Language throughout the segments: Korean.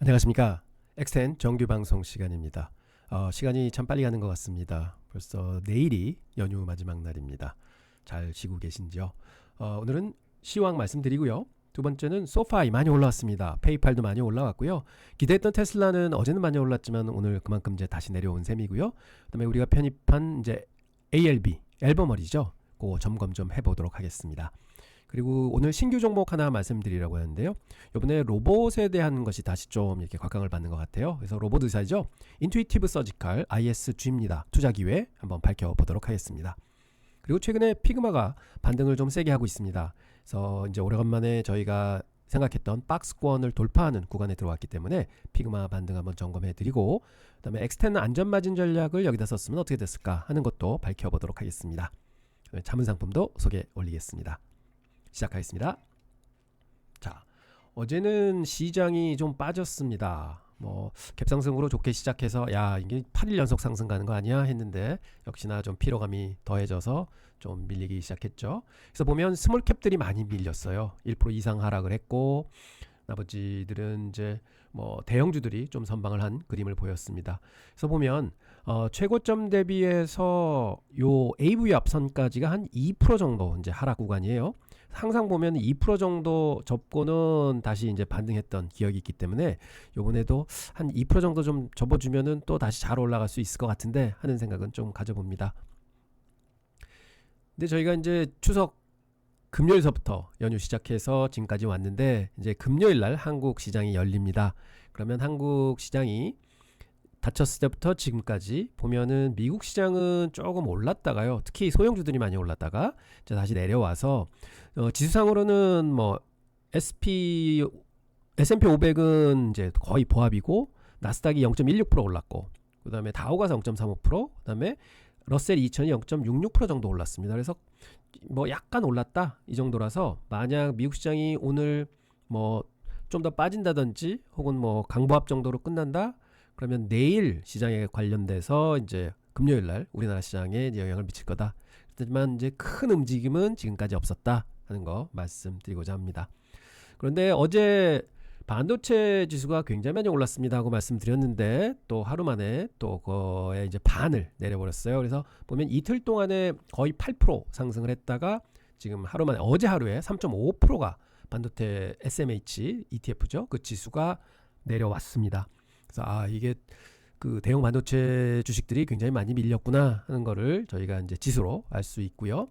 안녕하십니까. 엑스텐 정규방송 시간입니다. 시간이 참 빨리 가는 것 같습니다. 벌써 내일이 연휴 마지막 날입니다. 잘 쉬고 계신지요? 오늘은 시황 말씀드리고요. 두 번째는 소파이 많이 올라왔습니다. 페이팔도 많이 올라왔고요. 기대했던 테슬라는 어제는 많이 올랐지만 오늘 그만큼 이제 다시 내려온 셈이고요. 그다음에 우리가 편입한 이제 ALB 앨범머리죠. 그거 점검 좀 해보도록 하겠습니다. 그리고 오늘 신규 종목 하나 말씀드리려고 하는데요. 이번에 로봇에 대한 것이 다시 좀 이렇게 곽광을 받는 것 같아요. 그래서 로봇 의사죠. 인투이티브 서지컬 ISG입니다. 투자 기회 한번 밝혀보도록 하겠습니다. 그리고 최근에 피그마가 반등을 좀 세게 하고 있습니다. 그래서 이제 오래간만에 저희가 생각했던 박스권을 돌파하는 구간에 들어왔기 때문에 피그마 반등 한번 점검해드리고, 그다음에 엑스텐 안전마진 전략을 여기다 썼으면 어떻게 됐을까 하는 것도 밝혀보도록 하겠습니다. 자문상품도 소개 올리겠습니다. 시작하겠습니다. 자, 어제는 시장이 좀 빠졌습니다. 갭상승으로 좋게 시작해서 야, 이게 8일 연속 상승 가는 거 아니야 했는데 역시나 좀 피로감이 더해져서 좀 밀리기 시작했죠. 그래서 보면 스몰캡들이 많이 밀렸어요. 1% 이상 하락을 했고, 나머지들은 이제 대형주들이 좀 선방을 한 그림을 보였습니다. 그래서 보면 최고점 대비해서 요 AV 앞선까지가 한 2% 정도 이제 하락 구간이에요. 항상 보면 2% 정도 접고는 다시 이제 반등했던 기억이 있기 때문에 요번에도 한 2% 정도 좀 접어주면은 또 다시 잘 올라갈 수 있을 것 같은데 하는 생각은 좀 가져봅니다. 근데 저희가 이제 추석 금요일서부터 연휴 시작해서 지금까지 왔는데, 이제 금요일날 한국 시장이 열립니다. 그러면 한국 시장이 닫혔을 때부터 지금까지 보면은 미국 시장은 조금 올랐다가요, 특히 소형주들이 많이 올랐다가 이제 다시 내려와서 지수상으로는 S&P 500은 이제 거의 보합이고, 나스닥이 0.16% 올랐고, 그 다음에 다우가 0.35%, 그 다음에 러셀 2000이 0.66% 정도 올랐습니다. 그래서 약간 올랐다 이 정도라서, 만약 미국 시장이 오늘 좀 더 빠진다든지 혹은 강보합 정도로 끝난다 그러면 내일 시장에 관련돼서 이제 금요일날 우리나라 시장에 영향을 미칠 거다. 하지만 이제 큰 움직임은 지금까지 없었다 하는 거 말씀드리고자 합니다. 그런데 어제 반도체 지수가 굉장히 많이 올랐습니다 하고 말씀드렸는데, 또 하루 만에 또 그거에 이제 반을 내려버렸어요. 그래서 보면 이틀 동안에 거의 8% 상승을 했다가 지금 하루 만에, 어제 하루에 3.5%가 반도체 SMH ETF죠. 그 지수가 내려왔습니다. 그래서 이게 그 대형 반도체 주식들이 굉장히 많이 밀렸구나 하는 거를 저희가 이제 지수로 알 수 있고요.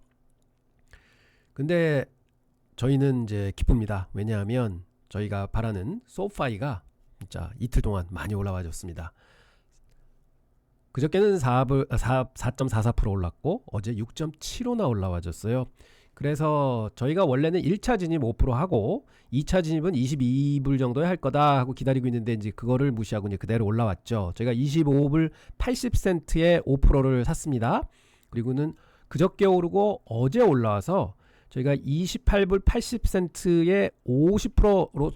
근데 저희는 이제 기쁩니다. 왜냐하면 저희가 바라는 소파이가 진짜 이틀 동안 많이 올라와 줬습니다. 그저께는 4.44% 올랐고 어제 6.75나 올라와 줬어요. 그래서 저희가 원래는 1차 진입 5% 하고 2차 진입은 22불 정도에 할 거다 하고 기다리고 있는데, 이제 그거를 무시하고 이제 그대로 올라왔죠. 저희가 25불 80센트에 5%를 샀습니다. 그리고는 그저께 오르고 어제 올라와서 저희가 28불 80센트에 50%로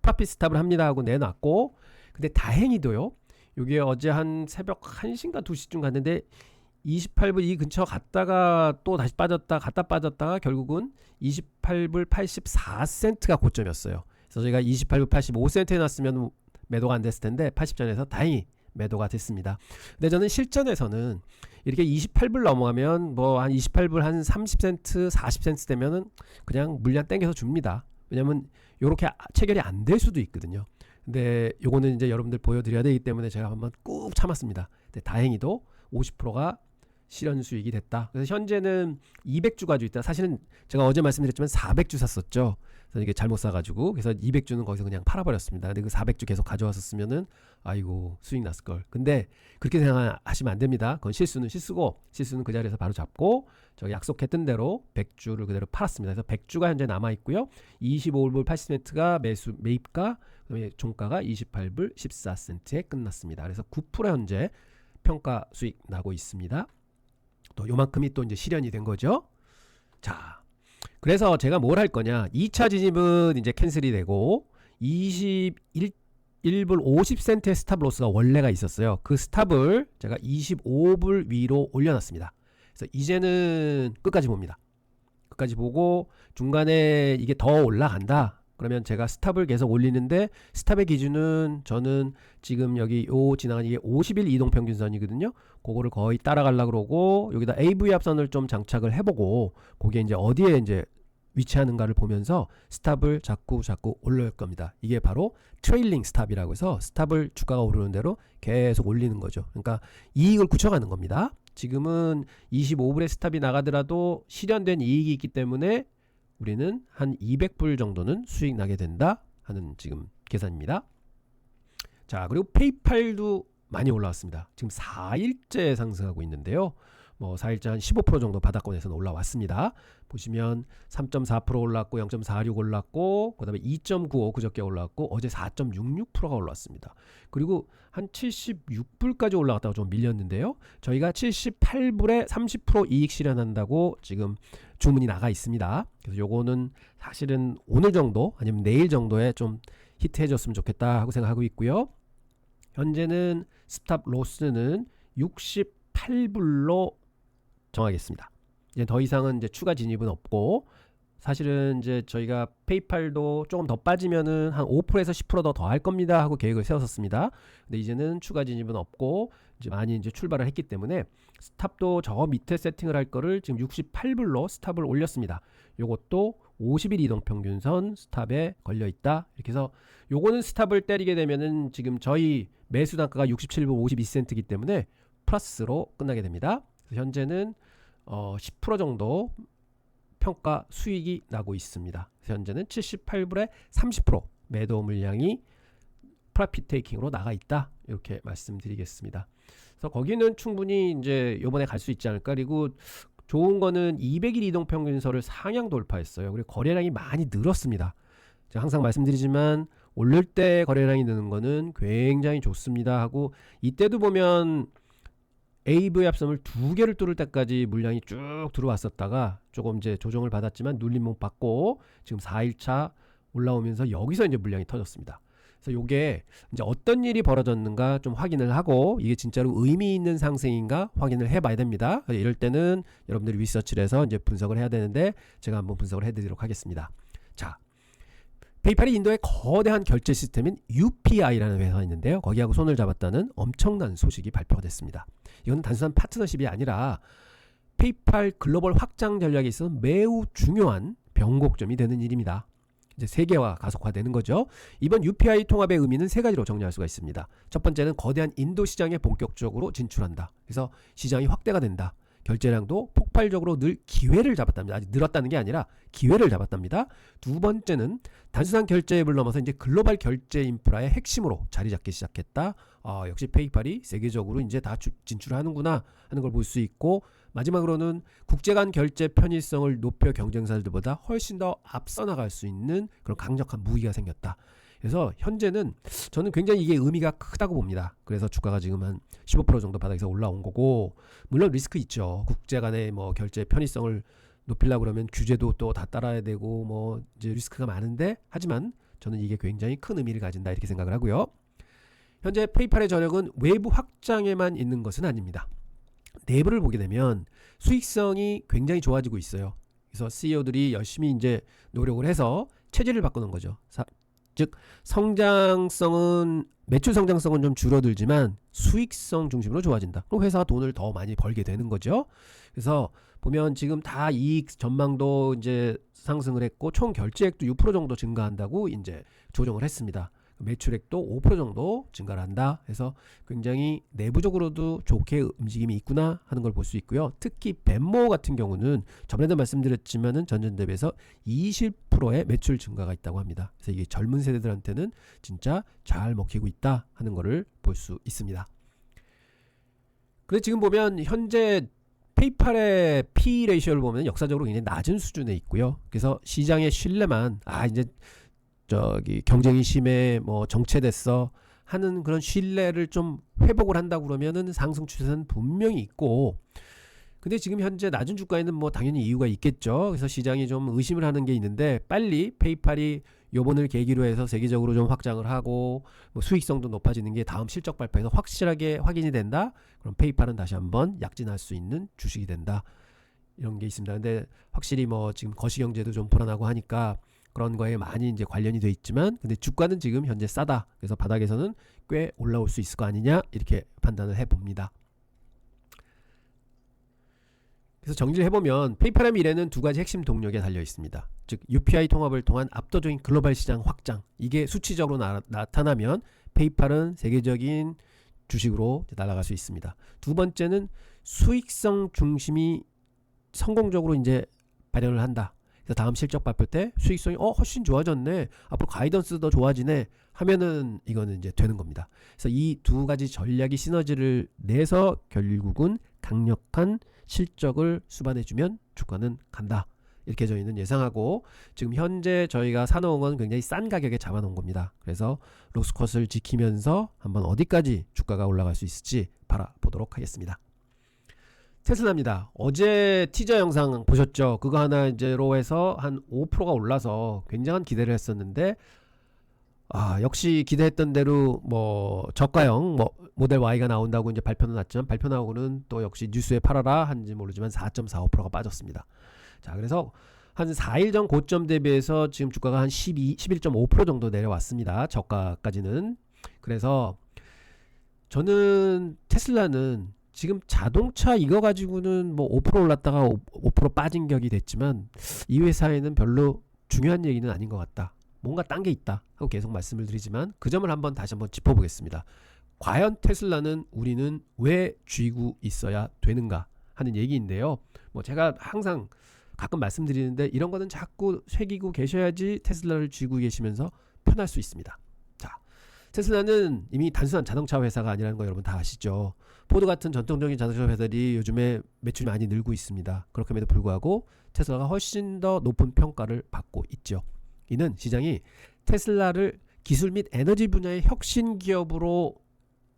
프라핏 스탑을 합니다 하고 내놨고, 근데 다행히도요, 이게 어제 한 새벽 1시인가 2시쯤 갔는데 28불 이 근처 갔다가 또 다시 빠졌다 갔다 빠졌다가 결국은 28불 84센트가 고점이었어요. 그래서 저희가 28불 85센트에 놨으면 매도가 안 됐을 텐데 80전에서 다행히 매도가 됐습니다. 근데 저는 실전에서는 이렇게 28불 넘어가면 한 28불 한 30센트 40센트 되면은 그냥 물량 땡겨서 줍니다. 왜냐면 요렇게 체결이 안 될 수도 있거든요. 근데 요거는 이제 여러분들 보여드려야 되기 때문에 제가 한번 꾹 참았습니다. 근데 다행히도 50%가 실현 수익이 됐다. 그래서 현재는 200주 가지고 있다. 사실은 제가 어제 말씀드렸지만 400주 샀었죠. 그래서 이게 잘못 사가지고, 그래서 200주는 거기서 그냥 팔아버렸습니다. 근데 그 400주 계속 가져왔었으면은 아이고 수익 났을 걸. 근데 그렇게 생각하시면 안 됩니다. 그건 실수는 실수고, 실수는 그 자리에서 바로 잡고 저 약속했던 대로 100주를 그대로 팔았습니다. 그래서 100주가 현재 남아 있고요. 25불 80센트가 매입가, 그다음에 종가가 28불 14센트에 끝났습니다. 그래서 9% 현재 평가 수익 나고 있습니다. 또 요만큼이 또 이제 실현이 된 거죠. 자, 그래서 제가 뭘 할 거냐, 2차 진입은 이제 캔슬이 되고 21불 50센트의 스탑로스가 원래가 있었어요. 그 스탑을 제가 25불 위로 올려놨습니다. 그래서 이제는 끝까지 봅니다. 끝까지 보고 중간에 이게 더 올라간다 그러면 제가 스탑을 계속 올리는데 스탑의 기준은 저는 지금 여기 요 지나간 이게 50일 이동평균선이거든요. 그거를 거의 따라가려고 그러고 여기다 AV 합선을 좀 장착을 해보고 그게 이제 어디에 이제 위치하는가를 보면서 스탑을 자꾸 올릴 겁니다. 이게 바로 트레일링 스탑이라고 해서 스탑을 주가가 오르는 대로 계속 올리는 거죠. 그러니까 이익을 굳혀가는 겁니다. 지금은 25불에 스탑이 나가더라도 실현된 이익이 있기 때문에 우리는 한 200불 정도는 수익 나게 된다 하는 지금 계산입니다. 자, 그리고 페이팔도 많이 올라왔습니다. 지금 4일째 상승하고 있는데요. 뭐 4일째 한 15% 정도 바닥권에서는 올라왔습니다. 보시면 3.4% 올랐고 0.46 올랐고 그 다음에 2.95 그저께 올랐고 어제 4.66%가 올랐습니다. 그리고 한 76불까지 올라갔다가 좀 밀렸는데요. 저희가 78불에 30% 이익 실현한다고 지금 주문이 나가 있습니다. 그래서 요거는 사실은 오늘 정도 아니면 내일 정도에 좀 히트해줬으면 좋겠다 하고 생각하고 있고요. 현재는 스탑 로스는 68불로 정하겠습니다. 이제 더 이상은 이제 추가 진입은 없고 사실은 이제 저희가 페이팔도 조금 더 빠지면은 한 5%에서 10% 더 할 겁니다 하고 계획을 세웠었습니다. 근데 이제는 추가 진입은 없고 이제 많이 이제 출발을 했기 때문에 스탑도 저 밑에 세팅을 할 거를 지금 68불로 스탑을 올렸습니다. 요것도 50일 이동평균선 스탑에 걸려 있다. 이렇게 해서 요거는 스탑을 때리게 되면은 지금 저희 매수 단가가 67불 52센트이기 때문에 플러스로 끝나게 됩니다. 그래서 현재는 10% 정도 평가 수익이 나고 있습니다. 현재는 78불에 30% 매도 물량이 프로핏 테이킹으로 나가 있다. 이렇게 말씀드리겠습니다. 그래서 거기는 충분히 이제 요번에 갈 수 있지 않을까. 그리고 좋은 거는 200일 이동평균선을 상향 돌파했어요. 그리고 거래량이 많이 늘었습니다. 제가 항상 말씀드리지만 오를 때 거래량이 느는 거는 굉장히 좋습니다 하고 이때도 보면 AV 합섬을 2개를 뚫을 때까지 물량이 쭉 들어왔었다가 조금 이제 조정을 받았지만 눌림목 받고 지금 4일차 올라오면서 여기서 이제 물량이 터졌습니다. 그래서 요게 이제 어떤 일이 벌어졌는가 좀 확인을 하고 이게 진짜로 의미 있는 상승인가 확인을 해봐야 됩니다. 이럴 때는 여러분들이 리서치를 해서 이제 분석을 해야 되는데 제가 한번 분석을 해드리도록 하겠습니다. 자, 페이팔이 인도의 거대한 결제 시스템인 UPI라는 회사가 있는데요. 거기하고 손을 잡았다는 엄청난 소식이 발표가 됐습니다. 이건 단순한 파트너십이 아니라 페이팔 글로벌 확장 전략에 있어서 매우 중요한 변곡점이 되는 일입니다. 이제 세계화 가속화되는 거죠. 이번 UPI 통합의 의미는 세 가지로 정리할 수가 있습니다. 첫 번째는 거대한 인도 시장에 본격적으로 진출한다. 그래서 시장이 확대가 된다. 결제량도 폭발적으로 늘 기회를 잡았답니다. 아직 늘었다는 게 아니라 기회를 잡았답니다. 두 번째는 단순한 결제 앱을 넘어서 이제 글로벌 결제 인프라의 핵심으로 자리 잡기 시작했다. 역시 페이팔이 세계적으로 이제 다 진출하는구나 하는 걸 볼 수 있고 마지막으로는 국제 간 결제 편의성을 높여 경쟁사들보다 훨씬 더 앞서 나갈 수 있는 그런 강력한 무기가 생겼다. 그래서 현재는 저는 굉장히 이게 의미가 크다고 봅니다. 그래서 주가가 지금 한 15% 정도 바닥에서 올라온 거고 물론 리스크 있죠. 국제 간의 뭐 결제 편의성을 높이려고 그러면 규제도 또 다 따라야 되고 뭐 이제 리스크가 많은데 하지만 저는 이게 굉장히 큰 의미를 가진다 이렇게 생각을 하고요. 현재 페이팔의 전력은 외부 확장에만 있는 것은 아닙니다. 내부를 보게 되면 수익성이 굉장히 좋아지고 있어요. 그래서 CEO들이 열심히 이제 노력을 해서 체질을 바꾸는 거죠. 즉 성장성은 매출 성장성은 좀 줄어들지만 수익성 중심으로 좋아진다. 그럼 회사가 돈을 더 많이 벌게 되는 거죠. 그래서 보면 지금 다 이익 전망도 이제 상승을 했고 총 결제액도 6% 정도 증가한다고 이제 조정을 했습니다. 매출액도 5% 정도 증가를 한다. 해서 굉장히 내부적으로도 좋게 움직임이 있구나 하는 걸 볼 수 있고요. 특히 벤모 같은 경우는 저번에도 말씀드렸지만은 전년 대비해서 20%의 매출 증가가 있다고 합니다. 그래서 이게 젊은 세대들한테는 진짜 잘 먹히고 있다 하는 거를 볼 수 있습니다. 그래서 지금 보면 현재 페이팔의 P 레이쇼를 보면 역사적으로 굉장히 낮은 수준에 있고요. 그래서 시장의 신뢰만 이제 저기 경쟁이 심해 뭐 정체됐어 하는 그런 신뢰를 좀 회복을 한다고 그러면은 상승 추세는 분명히 있고 근데 지금 현재 낮은 주가에는 뭐 당연히 이유가 있겠죠. 그래서 시장이 좀 의심을 하는 게 있는데 빨리 페이팔이 요번을 계기로 해서 세계적으로 좀 확장을 하고 뭐 수익성도 높아지는 게 다음 실적 발표에서 확실하게 확인이 된다. 그럼 페이팔은 다시 한번 약진할 수 있는 주식이 된다. 이런 게 있습니다. 근데 확실히 뭐 지금 거시경제도 좀 불안하고 하니까 그런 거에 많이 이제 관련이 돼 있지만, 근데 주가는 지금 현재 싸다. 그래서 바닥에서는 꽤 올라올 수 있을 거 아니냐 이렇게 판단을 해봅니다. 그래서 정리를 해보면 페이팔의 미래는 두 가지 핵심 동력에 달려 있습니다. 즉 UPI 통합을 통한 압도적인 글로벌 시장 확장, 이게 수치적으로 나타나면 페이팔은 세계적인 주식으로 날아갈 수 있습니다. 두 번째는 수익성 중심이 성공적으로 이제 발현을 한다. 그래서 다음 실적 발표 때 수익성이 훨씬 좋아졌네, 앞으로 가이던스 더 좋아지네 하면은 이거는 이제 되는 겁니다. 그래서 이 두 가지 전략이 시너지를 내서 결국은 강력한 실적을 수반해주면 주가는 간다, 이렇게 저희는 예상하고, 지금 현재 저희가 사놓은 건 굉장히 싼 가격에 잡아놓은 겁니다. 그래서 로스컷을 지키면서 한번 어디까지 주가가 올라갈 수 있을지 바라보도록 하겠습니다. 테슬라입니다. 어제 티저 영상 보셨죠? 그거 하나로 해서 한 5%가 올라서 굉장한 기대를 했었는데, 역시 기대했던 대로 뭐 저가형 모델 Y가 나온다고 이제 발표는 났지만, 발표 나오고는 또 역시 뉴스에 팔아라 한지 모르지만 4.45%가 빠졌습니다. 자, 그래서 한 4일 전 고점 대비해서 지금 주가가 한 11.5% 정도 내려왔습니다. 저가까지는. 그래서 저는 테슬라는 지금 자동차 이거 가지고는 뭐 5% 올랐다가 5% 빠진 격이 됐지만, 이 회사에는 별로 중요한 얘기는 아닌 것 같다, 뭔가 딴 게 있다 하고 계속 말씀을 드리지만, 그 점을 다시 한번 짚어보겠습니다. 과연 테슬라는 우리는 왜 쥐고 있어야 되는가 하는 얘기인데요. 뭐 제가 항상 가끔 말씀드리는데, 이런 거는 자꾸 새기고 계셔야지 테슬라를 쥐고 계시면서 편할 수 있습니다. 자, 테슬라는 이미 단순한 자동차 회사가 아니라는 거 여러분 다 아시죠? 포드 같은 전통적인 자동차 회사들이 요즘에 매출이 많이 늘고 있습니다. 그렇게에도 불구하고 테슬라가 훨씬 더 높은 평가를 받고 있죠. 이는 시장이 테슬라를 기술 및 에너지 분야의 혁신 기업으로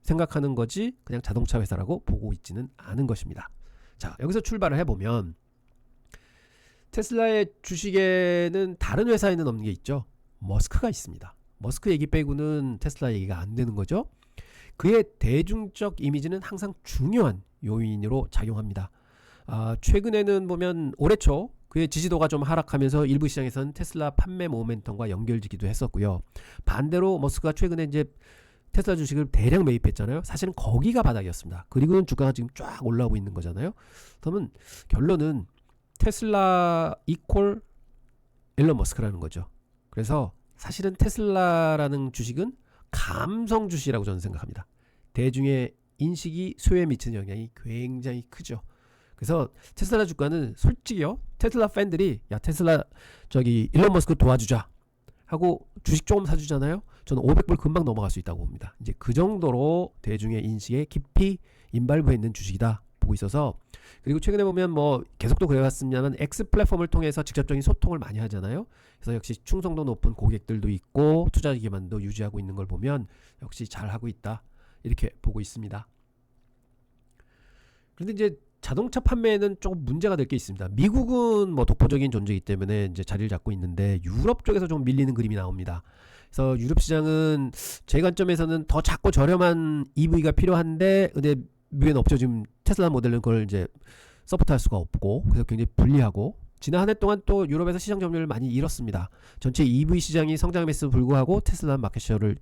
생각하는 거지, 그냥 자동차 회사라고 보고 있지는 않은 것입니다. 자, 여기서 출발을 해보면 테슬라의 주식에는 다른 회사에는 없는 게 있죠. 머스크가 있습니다. 머스크 얘기 빼고는 테슬라 얘기가 안 되는 거죠. 그의 대중적 이미지는 항상 중요한 요인으로 작용합니다. 최근에는 보면 올해 초 그의 지지도가 좀 하락하면서 일부 시장에서는 테슬라 판매 모멘텀과 연결지기도 했었고요. 반대로 머스크가 최근에 이제 테슬라 주식을 대량 매입했잖아요. 사실은 거기가 바닥이었습니다. 그리고는 주가가 지금 쫙 올라오고 있는 거잖아요. 그러면 결론은 테슬라 이퀄 일론 머스크라는 거죠. 그래서 사실은 테슬라라는 주식은 감성 주식이라고 저는 생각합니다. 대중의 인식이 수요에 미치는 영향이 굉장히 크죠. 그래서 테슬라 주가는 솔직히요, 테슬라 팬들이 야 테슬라 일론 머스크 도와주자 하고 주식 조금 사주잖아요. 저는 500불 금방 넘어갈 수 있다고 봅니다. 이제 그 정도로 대중의 인식에 깊이 인발부해 있는 주식이다 보고 있어서, 그리고 최근에 보면 뭐 계속 또 그래왔습니다만 X 플랫폼을 통해서 직접적인 소통을 많이 하잖아요. 그래서 역시 충성도 높은 고객들도 있고 투자 기반도 유지하고 있는 걸 보면 역시 잘하고 있다, 이렇게 보고 있습니다. 그런데 이제 자동차 판매에는 조금 문제가 될 게 있습니다. 미국은 뭐 독보적인 존재이기 때문에 이제 자리를 잡고 있는데, 유럽 쪽에서 좀 밀리는 그림이 나옵니다. 그래서 유럽 시장은 제 관점에서는 더 작고 저렴한 EV가 필요한데, 근데 미국에는 없죠. 지금 테슬라 모델은 그걸 이제 서포트할 수가 없고, 그래서 굉장히 불리하고, 지난 한 해 동안 또 유럽에서 시장 점유율을 많이 잃었습니다. 전체 EV 시장이 성장했음에도 불구하고 테슬라 마켓셰어를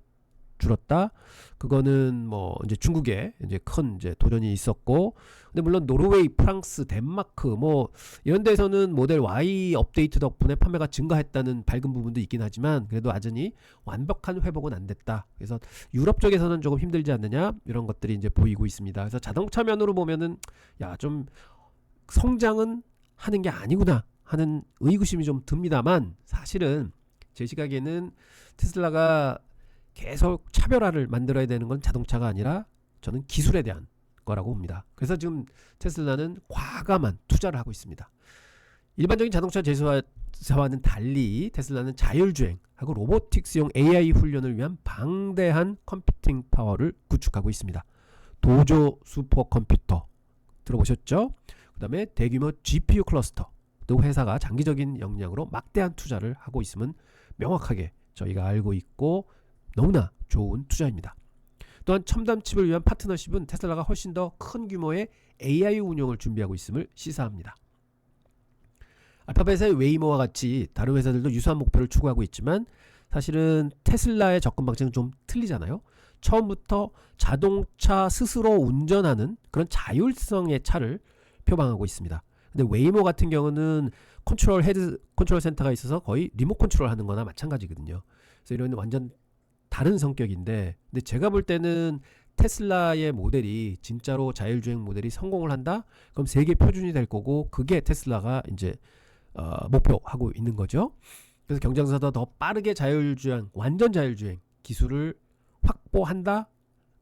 줄었다. 그거는 뭐 이제 중국에 이제 큰 이제 도전이 있었고, 근데 물론 노르웨이, 프랑스, 덴마크 뭐 이런 데서는 모델 Y 업데이트 덕분에 판매가 증가했다는 밝은 부분도 있긴 하지만, 그래도 여전히 완벽한 회복은 안 됐다. 그래서 유럽 쪽에서는 조금 힘들지 않느냐, 이런 것들이 이제 보이고 있습니다. 그래서 자동차 면으로 보면은 좀 성장은 하는 게 아니구나 하는 의구심이 좀 듭니다만, 사실은 제 시각에는 테슬라가 계속 차별화를 만들어야 되는 건 자동차가 아니라 저는 기술에 대한 거라고 봅니다. 그래서 지금 테슬라는 과감한 투자를 하고 있습니다. 일반적인 자동차 제조사와는 달리 테슬라는 자율주행하고 로보틱스용 AI 훈련을 위한 방대한 컴퓨팅 파워를 구축하고 있습니다. 도조 슈퍼컴퓨터 들어보셨죠? 그 다음에 대규모 GPU 클러스터, 또 회사가 장기적인 역량으로 막대한 투자를 하고 있음은 명확하게 저희가 알고 있고 너무나 좋은 투자입니다. 또한 첨단 칩을 위한 파트너십은 테슬라가 훨씬 더 큰 규모의 AI 운용을 준비하고 있음을 시사합니다. 알파벳의 웨이모와 같이 다른 회사들도 유사한 목표를 추구하고 있지만 사실은 테슬라의 접근 방식은 좀 틀리잖아요. 처음부터 자동차 스스로 운전하는 그런 자율성의 차를 표방하고 있습니다. 근데 웨이모 같은 경우는 컨트롤 센터가 있어서 거의 리모트 컨트롤 하는 거나 마찬가지거든요. 그래서 이런 완전 다른 성격인데, 근데 제가 볼 때는 테슬라의 모델이 진짜로 자율주행 모델이 성공을 한다? 그럼 세계 표준이 될 거고, 그게 테슬라가 이제 목표하고 있는 거죠. 그래서 경쟁사도 더 빠르게 자율주행, 완전 자율주행 기술을 확보한다?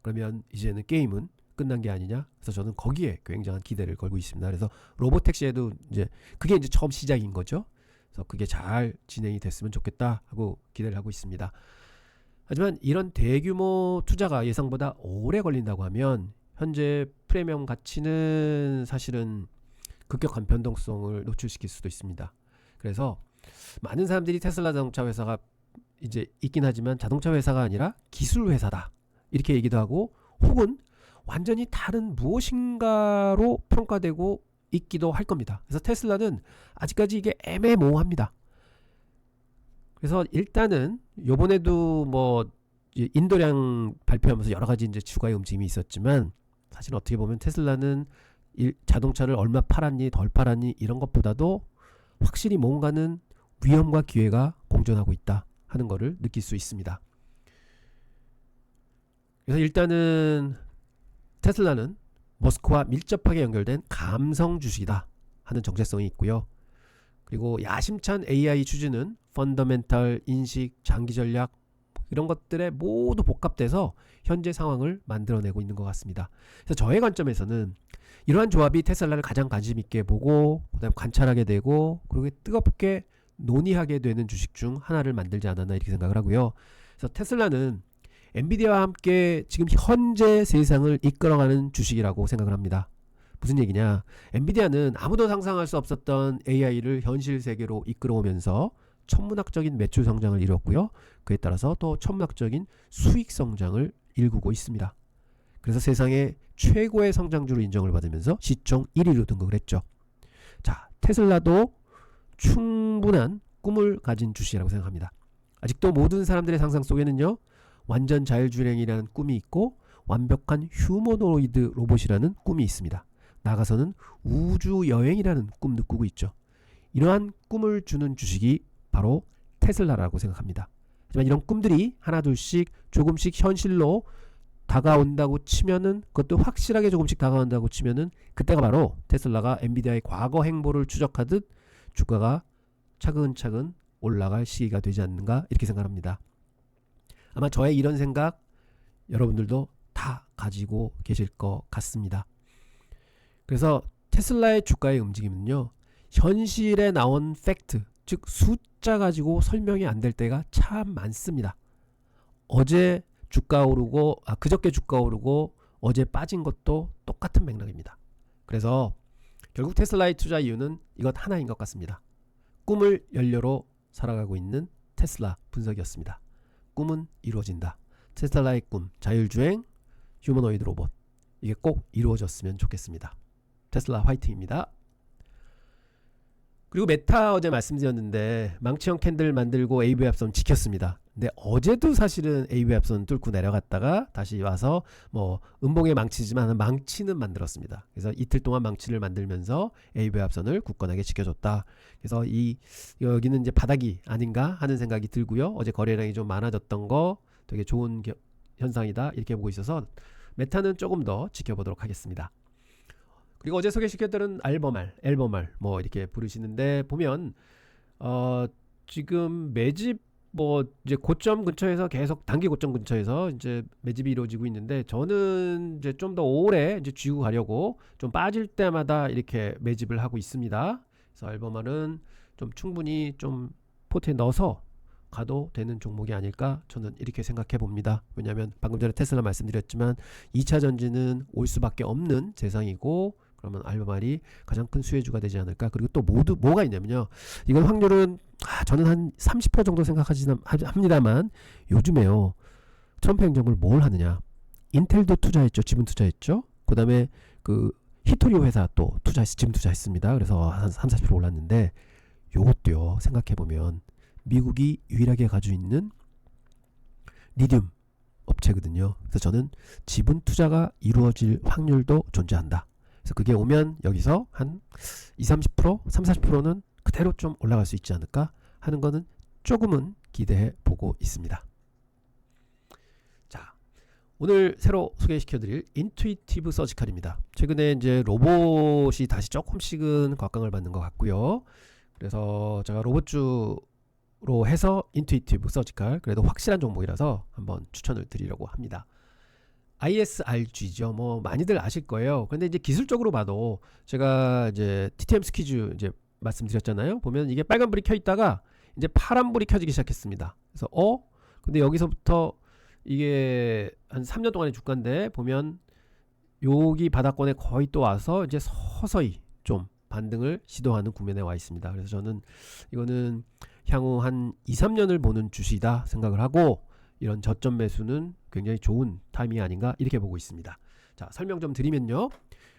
그러면 이제는 게임은 끝난 게 아니냐? 그래서 저는 거기에 굉장한 기대를 걸고 있습니다. 그래서 로보택시에도 이제 그게 이제 처음 시작인 거죠. 그래서 그게 잘 진행이 됐으면 좋겠다 하고 기대를 하고 있습니다. 하지만 이런 대규모 투자가 예상보다 오래 걸린다고 하면 현재 프리미엄 가치는 사실은 급격한 변동성을 노출시킬 수도 있습니다. 그래서 많은 사람들이 테슬라 자동차 회사가 이제 있긴 하지만 자동차 회사가 아니라 기술 회사다 이렇게 얘기도 하고, 혹은 완전히 다른 무엇인가로 평가되고 있기도 할 겁니다. 그래서 테슬라는 아직까지 이게 애매모호합니다. 그래서 일단은 요번에도 뭐 인도량 발표하면서 여러 가지 이제 주가의 움직임이 있었지만, 사실 어떻게 보면 테슬라는 자동차를 얼마 팔았니 덜 팔았니 이런 것보다도 확실히 뭔가는 위험과 기회가 공존하고 있다 하는 것을 느낄 수 있습니다. 그래서 일단은 테슬라는 머스크와 밀접하게 연결된 감성 주식이다 하는 정체성이 있고요. 그리고 야심찬 AI 추진은 펀더멘탈, 인식, 장기 전략 이런 것들에 모두 복합돼서 현재 상황을 만들어내고 있는 것 같습니다. 그래서 저의 관점에서는 이러한 조합이 테슬라를 가장 관심 있게 보고 그다음 관찰하게 되고 그리고 뜨겁게 논의하게 되는 주식 중 하나를 만들지 않았나 이렇게 생각을 하고요. 그래서 테슬라는 엔비디아와 함께 지금 현재 세상을 이끌어가는 주식이라고 생각을 합니다. 무슨 얘기냐? 엔비디아는 아무도 상상할 수 없었던 AI를 현실 세계로 이끌어오면서 천문학적인 매출 성장을 이뤘고요. 그에 따라서 또 천문학적인 수익 성장을 일구고 있습니다. 그래서 세상의 최고의 성장주로 인정을 받으면서 시총 1위로 등극을 했죠. 자, 테슬라도 충분한 꿈을 가진 주식이라고 생각합니다. 아직도 모든 사람들의 상상 속에는요, 완전 자율주행이라는 꿈이 있고 완벽한 휴머노이드 로봇이라는 꿈이 있습니다. 나가서는 우주여행이라는 꿈도 꾸고 있죠. 이러한 꿈을 주는 주식이 바로 테슬라라고 생각합니다. 하지만 이런 꿈들이 하나둘씩 조금씩 현실로 다가온다고 치면은, 그것도 확실하게 조금씩 다가온다고 치면은 그때가 바로 테슬라가 엔비디아의 과거 행보를 추적하듯 주가가 차근차근 올라갈 시기가 되지 않는가 이렇게 생각합니다. 아마 저의 이런 생각 여러분들도 다 가지고 계실 것 같습니다. 그래서 테슬라의 주가의 움직임은요, 현실에 나온 팩트, 즉 숫자 가지고 설명이 안 될 때가 참 많습니다. 어제 주가 오르고 그저께 주가 오르고 어제 빠진 것도 똑같은 맥락입니다. 그래서 결국 테슬라의 투자 이유는 이것 하나인 것 같습니다. 꿈을 연료로 살아가고 있는 테슬라 분석이었습니다. 꿈은 이루어진다. 테슬라의 꿈, 자율주행, 휴머노이드 로봇, 이게 꼭 이루어졌으면 좋겠습니다. 테슬라 화이팅입니다. 그리고 메타 어제 말씀드렸는데 망치형 캔들 만들고 AV 합선 지켰습니다. 근데 어제도 사실은 AV 합선 뚫고 내려갔다가 다시 와서 뭐 음봉의 망치지만 망치는 만들었습니다. 그래서 이틀 동안 망치를 만들면서 AV 합선을 굳건하게 지켜줬다. 그래서 여기는 이제 바닥이 아닌가 하는 생각이 들고요. 어제 거래량이 좀 많아졌던 거 되게 좋은 현상이다 이렇게 보고 있어서 메타는 조금 더 지켜보도록 하겠습니다. 그리고 어제 소개시켰던 앨범알 뭐 이렇게 부르시는데 보면 지금 매집 뭐 이제 고점 근처에서 계속 단기 고점 근처에서 이제 매집이 이루어지고 있는데, 저는 이제 좀 더 오래 이제 쥐고 가려고 좀 빠질 때마다 이렇게 매집을 하고 있습니다. 그래서 앨범알은 좀 충분히 좀 포트에 넣어서 가도 되는 종목이 아닐까 저는 이렇게 생각해 봅니다. 왜냐하면 방금 전에 테슬라 말씀드렸지만 2차 전지는 올 수밖에 없는 세상이고, 그러면 알범알이 가장 큰 수혜주가 되지 않을까. 그리고 또 뭐가 있냐면요, 이건 확률은 저는 한 30% 정도 생각하지는 합니다만, 요즘에요 트럼프 행정부를 뭘 하느냐, 인텔도 투자했죠. 지분 투자했죠. 그 다음에 그 히토리오 회사 또 지분 투자했습니다. 그래서 한 30-40% 올랐는데, 요것도요, 생각해보면 미국이 유일하게 가지고 있는 리튬 업체거든요. 그래서 저는 지분 투자가 이루어질 확률도 존재한다. 그래서 그게 오면 여기서 한 20-30%, 30-40%는 그대로 좀 올라갈 수 있지 않을까 하는 거는 조금은 기대해 보고 있습니다. 자, 오늘 새로 소개시켜드릴 인투이티브 서지칼입니다. 최근에 이제 로봇이 다시 조금씩은 곽강을 받는 것 같고요. 그래서 제가 로봇주로 해서 인투이티브 서지칼, 그래도 확실한 종목이라서 한번 추천을 드리려고 합니다. ISRG죠. 뭐 많이들 아실 거예요. 근데 이제 기술적으로 봐도 제가 이제 TTM 스퀴즈 이제 말씀드렸잖아요. 보면 이게 빨간불이 켜 있다가 이제 파란불이 켜지기 시작했습니다. 그래서 근데 여기서부터 이게 한 3년 동안의 주가인데 보면 여기 바닥권에 거의 또 와서 이제 서서히 좀 반등을 시도하는 국면에 와 있습니다. 그래서 저는 이거는 향후 한 2-3년을 보는 주식이다 생각을 하고, 이런 저점 매수는 굉장히 좋은 타이밍이 아닌가 이렇게 보고 있습니다. 자, 설명 좀 드리면요,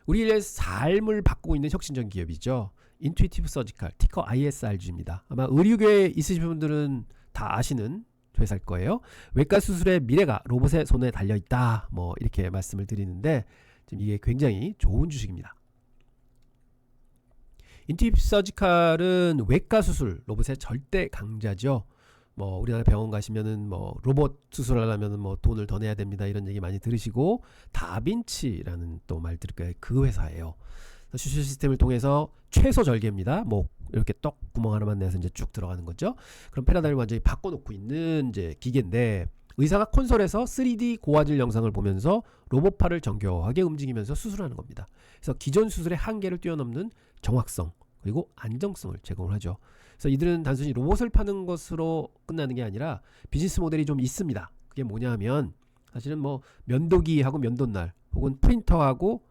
우리의 삶을 바꾸고 있는 혁신적인 기업이죠. 인투이티브 서지칼, 티커 ISRG입니다. 아마 의료계에 있으신 분들은 다 아시는 회사일 거예요. 외과 수술의 미래가 로봇의 손에 달려 있다, 뭐 이렇게 말씀을 드리는데 지금 이게 굉장히 좋은 주식입니다. 인투이티브 서지칼은 외과 수술 로봇의 절대 강자죠. 뭐 우리나라 병원 가시면은 뭐 로봇 수술하려면 뭐 돈을 더 내야 됩니다, 이런 얘기 많이 들으시고, 다빈치라는 또 말 들을 거예요. 그 회사예요. 수술 시스템을 통해서 최소 절개입니다. 뭐 이렇게 떡 구멍 하나만 내서 이제 쭉 들어가는 거죠. 그럼 패러다임을 완전히 바꿔놓고 있는 이제 기계인데, 의사가 콘솔에서 3D 고화질 영상을 보면서 로봇팔을 정교하게 움직이면서 수술하는 겁니다. 그래서 기존 수술의 한계를 뛰어넘는 정확성 그리고 안정성을 제공을 하죠. 그래서 이들은 단순히 로봇을 파는 것으로 끝나는 게 아니라 비즈니스 모델이 좀 있습니다. 그게 뭐냐 하면 사실은 뭐 면도기하고 면도날, 혹은 프린터하고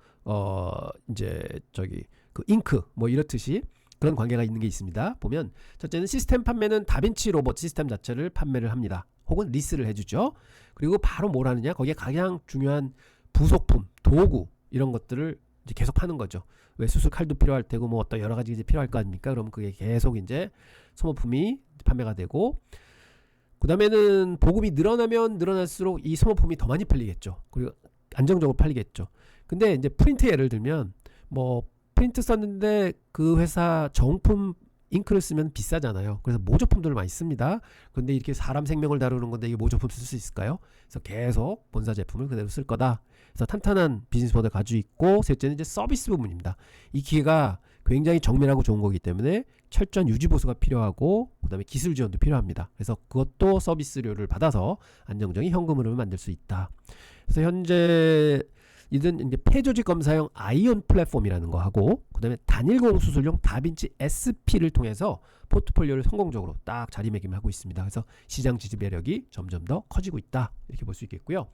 이제 저기 그 잉크 뭐 이렇듯이 그런 관계가 있는 게 있습니다. 보면 첫째는 시스템 판매는 다빈치 로봇 시스템 자체를 판매를 합니다. 혹은 리스를 해주죠. 그리고 바로 뭘 하느냐, 거기에 가장 중요한 부속품, 도구 이런 것들을 이제 계속 파는 거죠. 왜 수술 칼도 필요할 테고 뭐 어떤 여러 가지 이제 필요할 거 아닙니까? 그러면 그게 계속 이제 소모품이 판매가 되고, 그 다음에는 보급이 늘어나면 늘어날수록 이 소모품이 더 많이 팔리겠죠. 그리고 안정적으로 팔리겠죠. 근데 이제 프린트 예를 들면 뭐 프린트 썼는데 그 회사 정품 잉크를 쓰면 비싸잖아요. 그래서 모조품들을 많이 씁니다. 그런데 이렇게 사람 생명을 다루는 건데 이게 모조품 쓸 수 있을까요? 그래서 계속 본사 제품을 그대로 쓸 거다. 그래서 탄탄한 비즈니스 모델 가지고 있고, 셋째는 이제 서비스 부분입니다. 이 기계가 굉장히 정밀하고 좋은 거기 때문에 철저한 유지 보수가 필요하고, 그 다음에 기술 지원도 필요합니다. 그래서 그것도 서비스료를 받아서 안정적인 현금 흐름을 만들 수 있다. 그래서 현재 이든 이제 폐조직 검사용 아이온 플랫폼이라는 거 하고, 그 다음에 단일공 수술용 다빈치 SP를 통해서 포트폴리오를 성공적으로 딱 자리매김을 하고 있습니다. 그래서 시장 지지 매력이 점점 더 커지고 있다, 이렇게 볼 수 있겠고요.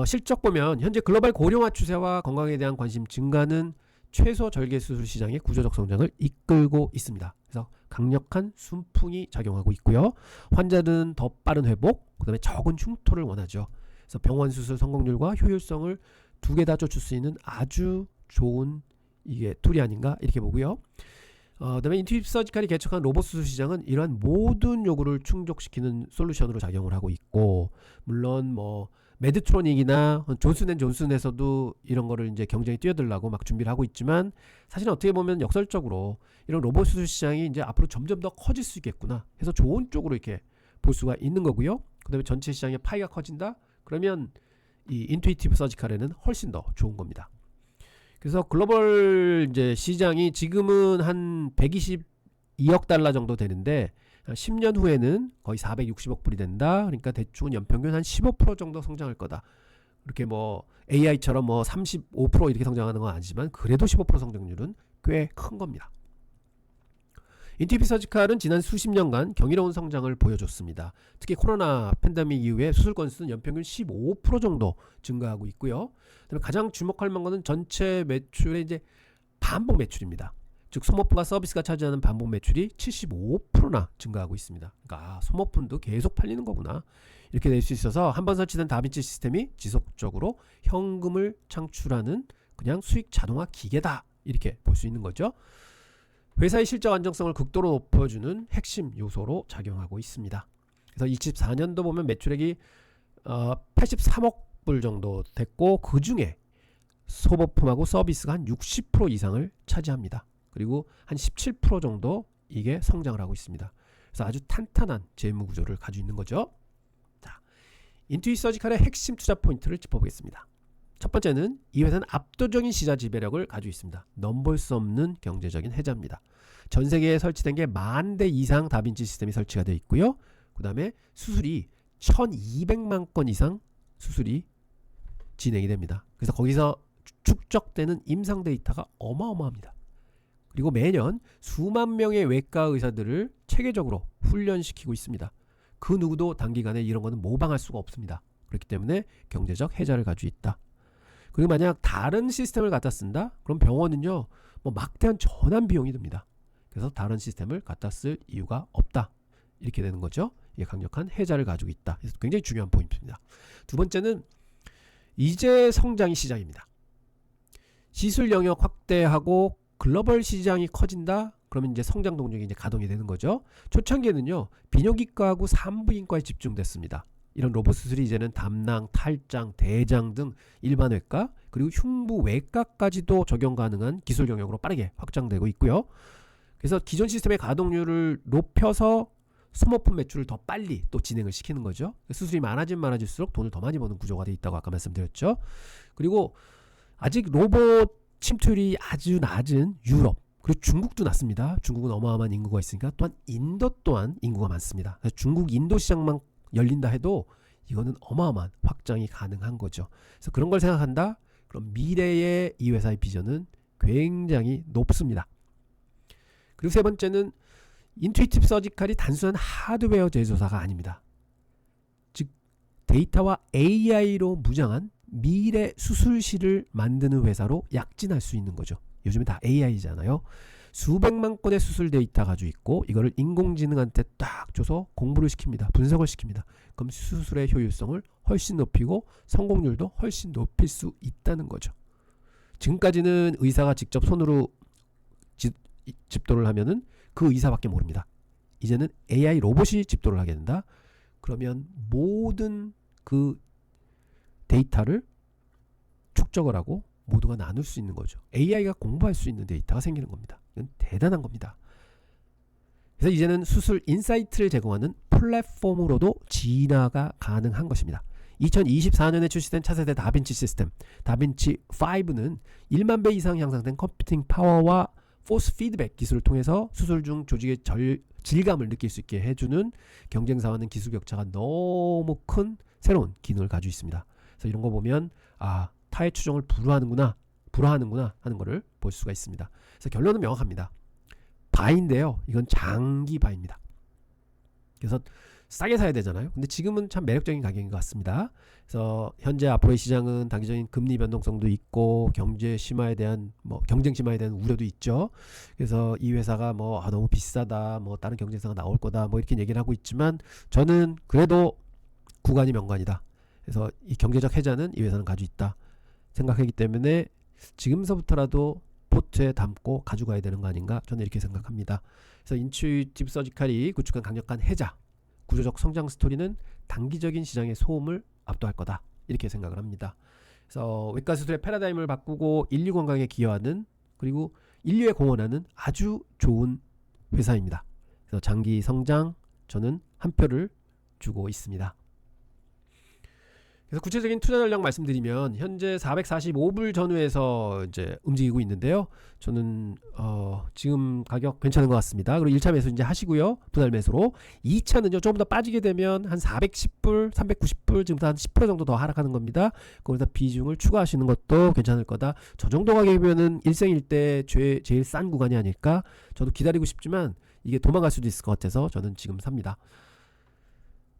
실적 보면 현재 글로벌 고령화 추세와 건강에 대한 관심 증가는 최소 절개 수술 시장의 구조적 성장을 이끌고 있습니다. 그래서 강력한 순풍이 작용하고 있고요. 환자들은 더 빠른 회복, 그 다음에 적은 흉터를 원하죠. 그래서 병원 수술 성공률과 효율성을 두 개 다 쫓을 수 있는 아주 좋은 이게 툴이 아닌가 이렇게 보고요. 그다음에 인투이티브 서지칼이 개척한 로봇 수술 시장은 이러한 모든 요구를 충족시키는 솔루션으로 작용을 하고 있고, 물론 뭐 메드트로닉이나 존슨앤존슨에서도 이런 거를 이제 경쟁이 뛰어들라고 막 준비를 하고 있지만, 사실 어떻게 보면 역설적으로 이런 로봇 수술 시장이 이제 앞으로 점점 더 커질 수 있겠구나 해서 좋은 쪽으로 이렇게 볼 수가 있는 거고요. 그다음에 전체 시장의 파이가 커진다. 그러면 이 인투이티브 서지칼에는 훨씬 더 좋은 겁니다. 그래서 글로벌 이제 시장이 지금은 한 122억 달러 정도 되는데 10년 후에는 거의 460억 불이 된다. 그러니까 대충 연평균 한 15% 정도 성장할 거다. 이렇게 뭐 AI처럼 뭐 35% 이렇게 성장하는 건 아니지만 그래도 15% 성장률은 꽤 큰 겁니다. 인투이티브 서지칼은 지난 수십 년간 경이로운 성장을 보여줬습니다. 특히 코로나 팬데믹 이후에 수술 건수는 연평균 15% 정도 증가하고 있고요. 그다음에 가장 주목할 만한 전체 매출의 이제 반복 매출입니다. 즉 소모품과 서비스가 차지하는 반복 매출이 75%나 증가하고 있습니다. 그러니까 소모품도 계속 팔리는 거구나, 이렇게 될 수 있어서 한번 설치된 다빈치 시스템이 지속적으로 현금을 창출하는 그냥 수익 자동화 기계다, 이렇게 볼 수 있는 거죠. 회사의 실적 안정성을 극도로 높여주는 핵심 요소로 작용하고 있습니다. 그래서 24년도 보면 매출액이 83억 불 정도 됐고, 그 중에 소모품하고 서비스가 한 60% 이상을 차지합니다. 그리고 한 17% 정도 이게 성장을 하고 있습니다. 그래서 아주 탄탄한 재무 구조를 가지고 있는 거죠. 자, 인투이 서지칼의 핵심 투자 포인트를 짚어보겠습니다. 첫 번째는 이 회사는 압도적인 시장 지배력을 가지고 있습니다. 넘볼 수 없는 경제적인 해자입니다. 전 세계에 설치된 게 10,000대 이상 다빈치 시스템이 설치가 되어 있고요. 그 다음에 수술이 1200만 건 이상 수술이 진행이 됩니다. 그래서 거기서 축적되는 임상 데이터가 어마어마합니다. 그리고 매년 수만 명의 외과 의사들을 체계적으로 훈련시키고 있습니다. 그 누구도 단기간에 이런 거는 모방할 수가 없습니다. 그렇기 때문에 경제적 해자를 가지고 있다. 그리고 만약 다른 시스템을 갖다 쓴다? 그럼 병원은요, 막대한 전환 비용이 듭니다. 그래서 다른 시스템을 갖다 쓸 이유가 없다. 이렇게 되는 거죠. 이게 강력한 해자를 가지고 있다. 그래서 굉장히 중요한 포인트입니다. 두 번째는 이제 성장이 시작입니다. 시술 영역 확대하고 글로벌 시장이 커진다? 그러면 이제 성장 동력이 이제 가동이 되는 거죠. 초창기에는요, 비뇨기과하고 산부인과에 집중됐습니다. 이런 로봇 수술이 이제는 담낭, 탈장, 대장 등 일반 외과, 그리고 흉부 외과까지도 적용 가능한 기술 영역으로 빠르게 확장되고 있고요. 그래서 기존 시스템의 가동률을 높여서 소모품 매출을 더 빨리 또 진행을 시키는 거죠. 수술이 많아지면 많아질수록 돈을 더 많이 버는 구조가 되어 있다고 아까 말씀드렸죠. 그리고 아직 로봇 침투율이 아주 낮은 유럽, 그리고 중국도 낮습니다. 중국은 어마어마한 인구가 있으니까. 또한 인도 또한 인구가 많습니다. 중국, 인도 시장만 열린다 해도 이거는 어마어마한 확장이 가능한 거죠. 그래서 그런 걸 생각한다? 그럼 미래의 이 회사의 비전은 굉장히 높습니다. 그리고 세 번째는 인투이티브 서지칼이 단순한 하드웨어 제조사가 아닙니다. 즉 데이터와 AI로 무장한 미래 수술실을 만드는 회사로 약진할 수 있는 거죠. 요즘에 다 AI잖아요. 수백만 건의 수술 데이터 가지고 있고 이거를 인공지능한테 딱 줘서 공부를 시킵니다. 분석을 시킵니다. 그럼 수술의 효율성을 훨씬 높이고 성공률도 훨씬 높일 수 있다는 거죠. 지금까지는 의사가 직접 손으로 집도를 하면은 그 의사밖에 모릅니다. 이제는 AI 로봇이 집도를 하게 된다. 그러면 모든 그 데이터를 축적을 하고 모두가 나눌 수 있는 거죠. AI가 공부할 수 있는 데이터가 생기는 겁니다. 이건 대단한 겁니다. 그래서 이제는 수술 인사이트를 제공하는 플랫폼으로도 진화가 가능한 것입니다. 2024년에 출시된 차세대 다빈치 시스템 다빈치 5는 1만 배 이상 향상된 컴퓨팅 파워와 포스 피드백 기술을 통해서 수술 중 조직의 질감을 느낄 수 있게 해주는 경쟁사와는 기술 격차가 너무 큰 새로운 기능을 가지고 있습니다. 그래서 이런 거 보면 타의 추종을 불허하는구나 하는 거를 볼 수가 있습니다. 그래서 결론은 명확합니다. 바인데요. 이건 장기 바입니다. 그래서 싸게 사야 되잖아요. 근데 지금은 참 매력적인 가격인 것 같습니다. 그래서 현재 앞으로의 시장은 단기적인 금리 변동성도 있고 경제 심화에 대한 경쟁 심화에 대한 우려도 있죠. 그래서 이 회사가 너무 비싸다, 다른 경쟁사가 나올 거다, 이렇게 얘기를 하고 있지만 저는 그래도 구간이 명관이다. 그래서 이 경제적 해자는 이 회사는 가지고 있다 생각하기 때문에 지금서부터라도 포트에 담고 가져가야 되는 거 아닌가, 저는 이렇게 생각합니다. 그래서 인투이티브 서지칼이 구축한 강력한 해자, 구조적 성장 스토리는 단기적인 시장의 소음을 압도할 거다, 이렇게 생각을 합니다. 그래서 외과 수술의 패러다임을 바꾸고 인류 건강에 기여하는, 그리고 인류에 공헌하는 아주 좋은 회사입니다. 그래서 장기 성장, 저는 한 표를 주고 있습니다. 그래서 구체적인 투자 전략 말씀드리면 현재 445불 전후에서 이제 움직이고 있는데요. 저는 지금 가격 괜찮은 것 같습니다. 그리고 1차 매수 이제 하시고요. 분할 매수로. 2차는요. 조금 더 빠지게 되면 한 410불, 390불, 지금부터 한 10% 정도 더 하락하는 겁니다. 거기서 비중을 추가하시는 것도 괜찮을 거다. 저 정도 가격이면은 일생일대 제일 싼 구간이 아닐까? 저도 기다리고 싶지만 이게 도망갈 수도 있을 것 같아서 저는 지금 삽니다.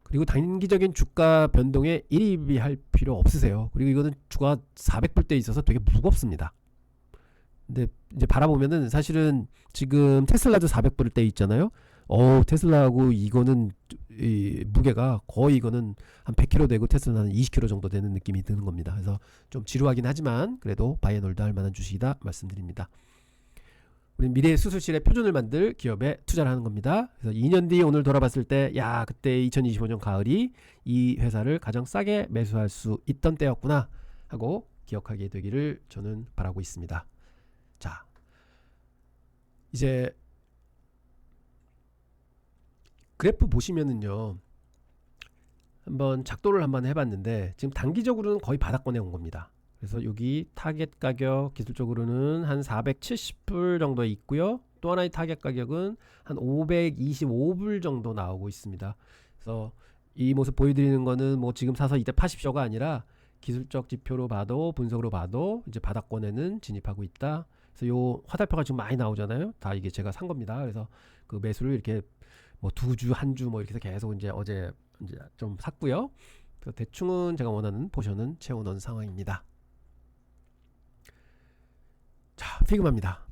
그리고 단기적인 주가 변동에 일입이 할 필요 없으세요. 그리고 이거는 주가 400불대에 있어서 되게 무겁습니다. 근데 이제 바라보면은 사실은 지금 테슬라도 400불대 있잖아요. 테슬라하고 이거는 이 무게가 거의 이거는 한 100kg 되고 테슬라는 20kg 정도 되는 느낌이 드는 겁니다. 그래서 좀 지루하긴 하지만 그래도 바이앤홀드 할 만한 주식이다 말씀드립니다. 우리 미래 수술실의 표준을 만들 기업에 투자를 하는 겁니다. 그래서 2년 뒤 오늘 돌아봤을 때 야 그때 2025년 가을이 이 회사를 가장 싸게 매수할 수 있던 때였구나 하고 기억하게 되기를 저는 바라고 있습니다. 자, 이제 그래프 보시면은요, 한번 작도를 한번 해봤는데 지금 단기적으로는 거의 바닥권에 온 겁니다. 그래서 여기 타겟 가격 기술적으로는 한 470불 정도에 있고요. 또 하나의 타겟 가격은 한 525불 정도 나오고 있습니다. 그래서 이 모습 보여드리는 거는 뭐 지금 사서 이때 파십시오가 아니라 기술적 지표로 봐도 분석으로 봐도 이제 바닥권에는 진입하고 있다. 그래서 요 화살표가 지금 많이 나오잖아요. 다 이게 제가 산 겁니다. 그래서 그 매수를 이렇게 뭐 2주, 한 주 뭐 이렇게 해서 계속 이제 어제 이제 좀 샀고요. 그래서 대충은 제가 원하는 포션은 채워놓은 상황입니다. 자, 피그마입니다.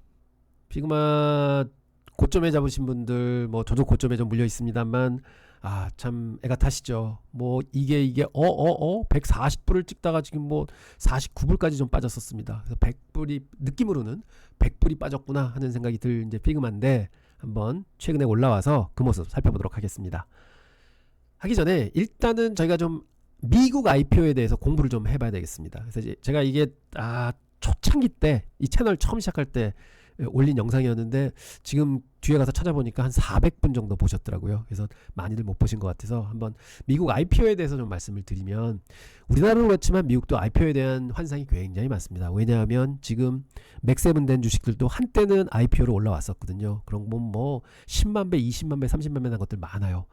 피그마 고점에 잡으신 분들, 뭐 저도 고점에 좀 물려 있습니다만, 아, 참 애가 타시죠. 뭐 이게 140불을 찍다가 지금 뭐 49불까지 좀 빠졌었습니다. 그래서 100불이 느낌으로는 100불이 빠졌구나 하는 생각이 들 이제 피그마인데, 한번 최근에 올라와서 그 모습 살펴보도록 하겠습니다. 하기 전에 일단은 저희가 좀 미국 IPO에 대해서 공부를 좀 해봐야 되겠습니다. 그래서 이제 제가 이게 초창기 때 이 채널 처음 시작할 때 올린 영상이었는데 지금 뒤에 가서 찾아보니까 한 400분 정도 보셨더라고요. 그래서 많이들 못 보신 것 같아서 한번 미국 IPO에 대해서 좀 말씀을 드리면, 우리나라는 그렇지만 미국도 IPO에 대한 환상이 굉장히 많습니다. 왜냐하면 지금 맥세븐 된 주식들도 한때는 IPO로 올라왔었거든요. 그런 거 뭐 10만 배, 20만 배, 30만 배 난 것들 많아요.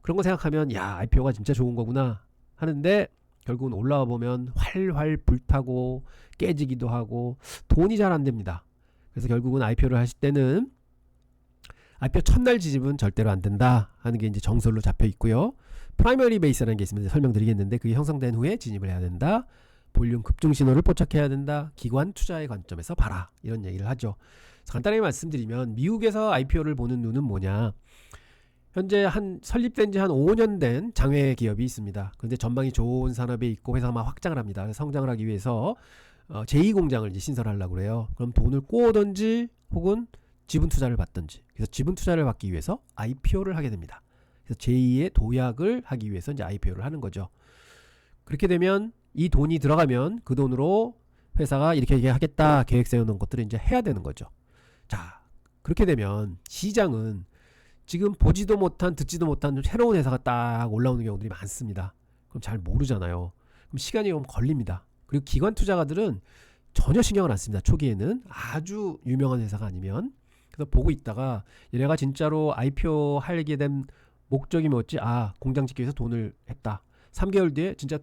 그런 거 생각하면 야, IPO가 진짜 좋은 거구나 하는데, 결국은 올라와 보면 활활 불타고 깨지기도 하고 돈이 잘 안 됩니다. 그래서 결국은 IPO를 하실 때는 IPO 첫날 지집은 절대로 안 된다 하는 게 이제 정설로 잡혀 있고요. 프라이머리 베이스라는 게 있으면 설명드리겠는데, 그게 형성된 후에 진입을 해야 된다. 볼륨 급등 신호를 포착해야 된다. 기관 투자의 관점에서 봐라. 이런 얘기를 하죠. 간단하게 말씀드리면 미국에서 IPO를 보는 눈은 뭐냐? 현재 한 설립된 지 한 5년 된 장외 기업이 있습니다. 그런데 전망이 좋은 산업에 있고 회사가 막 확장을 합니다. 그래서 성장을 하기 위해서 제2공장을 이제 신설하려고 그래요. 그럼 돈을 꼬든지 혹은 지분 투자를 받든지. 그래서 지분 투자를 받기 위해서 IPO를 하게 됩니다. 그래서 제2의 도약을 하기 위해서 이제 IPO를 하는 거죠. 그렇게 되면 이 돈이 들어가면 그 돈으로 회사가 이렇게 하겠다 계획 세워놓은 것들을 이제 해야 되는 거죠. 자, 그렇게 되면 시장은 지금 보지도 못한 듣지도 못한 새로운 회사가 딱 올라오는 경우들이 많습니다. 그럼 잘 모르잖아요. 그럼 시간이 좀 걸립니다. 그리고 기관 투자가들은 전혀 신경을 안 씁니다. 초기에는 아주 유명한 회사가 아니면. 그래서 보고 있다가 얘네가 진짜로 IPO 하게 된 목적이 뭐였지? 아, 공장 짓기 위해서 돈을 했다. 3개월 뒤에 진짜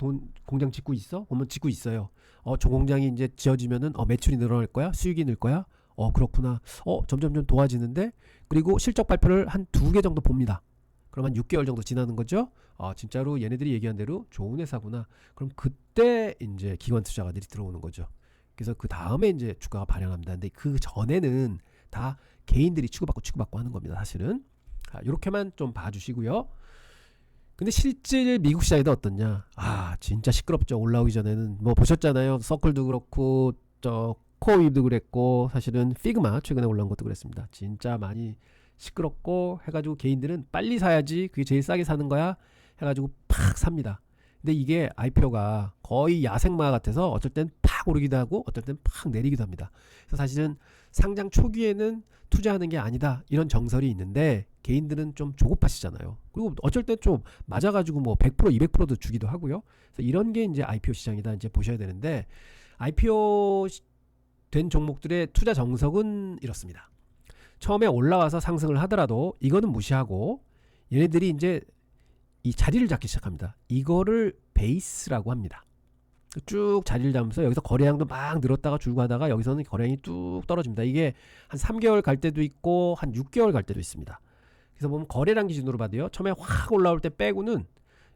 공장 짓고 있어? 보면 짓고 있어요. 저 공장이 이제 지어지면은 매출이 늘어날 거야? 수익이 늘 거야? 그렇구나. 점점 도와지는데. 그리고 실적 발표를 한 2개 정도 봅니다. 그럼 한 6개월 정도 지나는 거죠. 진짜로 얘네들이 얘기한 대로 좋은 회사구나. 그럼 그때 이제 기관 투자가들이 들어오는 거죠. 그래서 그 다음에 이제 주가가 발현합니다. 근데 그 전에는 다 개인들이 치고받고 하는 겁니다. 사실은. 이렇게만 좀 봐주시고요. 근데 실질 미국 시장이 어떻냐? 진짜 시끄럽죠. 올라오기 전에는 뭐 보셨잖아요. 서클도 그렇고 코어웨이브도 그랬고, 사실은 피그마 최근에 올라온 것도 그랬습니다. 진짜 많이 시끄럽고 해가지고 개인들은 빨리 사야지, 그게 제일 싸게 사는 거야 해가지고 팍 삽니다. 근데 이게 IPO가 거의 야생마 같아서 어쩔 땐 팍 오르기도 하고 어쩔 땐 팍 내리기도 합니다. 그래서 사실은 상장 초기에는 투자하는 게 아니다, 이런 정설이 있는데 개인들은 좀 조급하시잖아요. 그리고 어쩔 땐 좀 맞아가지고 뭐 100% 200%도 주기도 하고요. 그래서 이런 게 이제 IPO 시장이다 이제 보셔야 되는데, IPO 된 종목들의 투자 정석은 이렇습니다. 처음에 올라와서 상승을 하더라도 이거는 무시하고 얘네들이 이제 이 자리를 잡기 시작합니다. 이거를 베이스라고 합니다. 쭉 자리를 잡으면서 여기서 거래량도 막 늘었다가 줄고 하다가 여기서는 거래량이 뚝 떨어집니다. 이게 한 3개월 갈 때도 있고 한 6개월 갈 때도 있습니다. 그래서 보면 거래량 기준으로 봐도요, 처음에 확 올라올 때 빼고는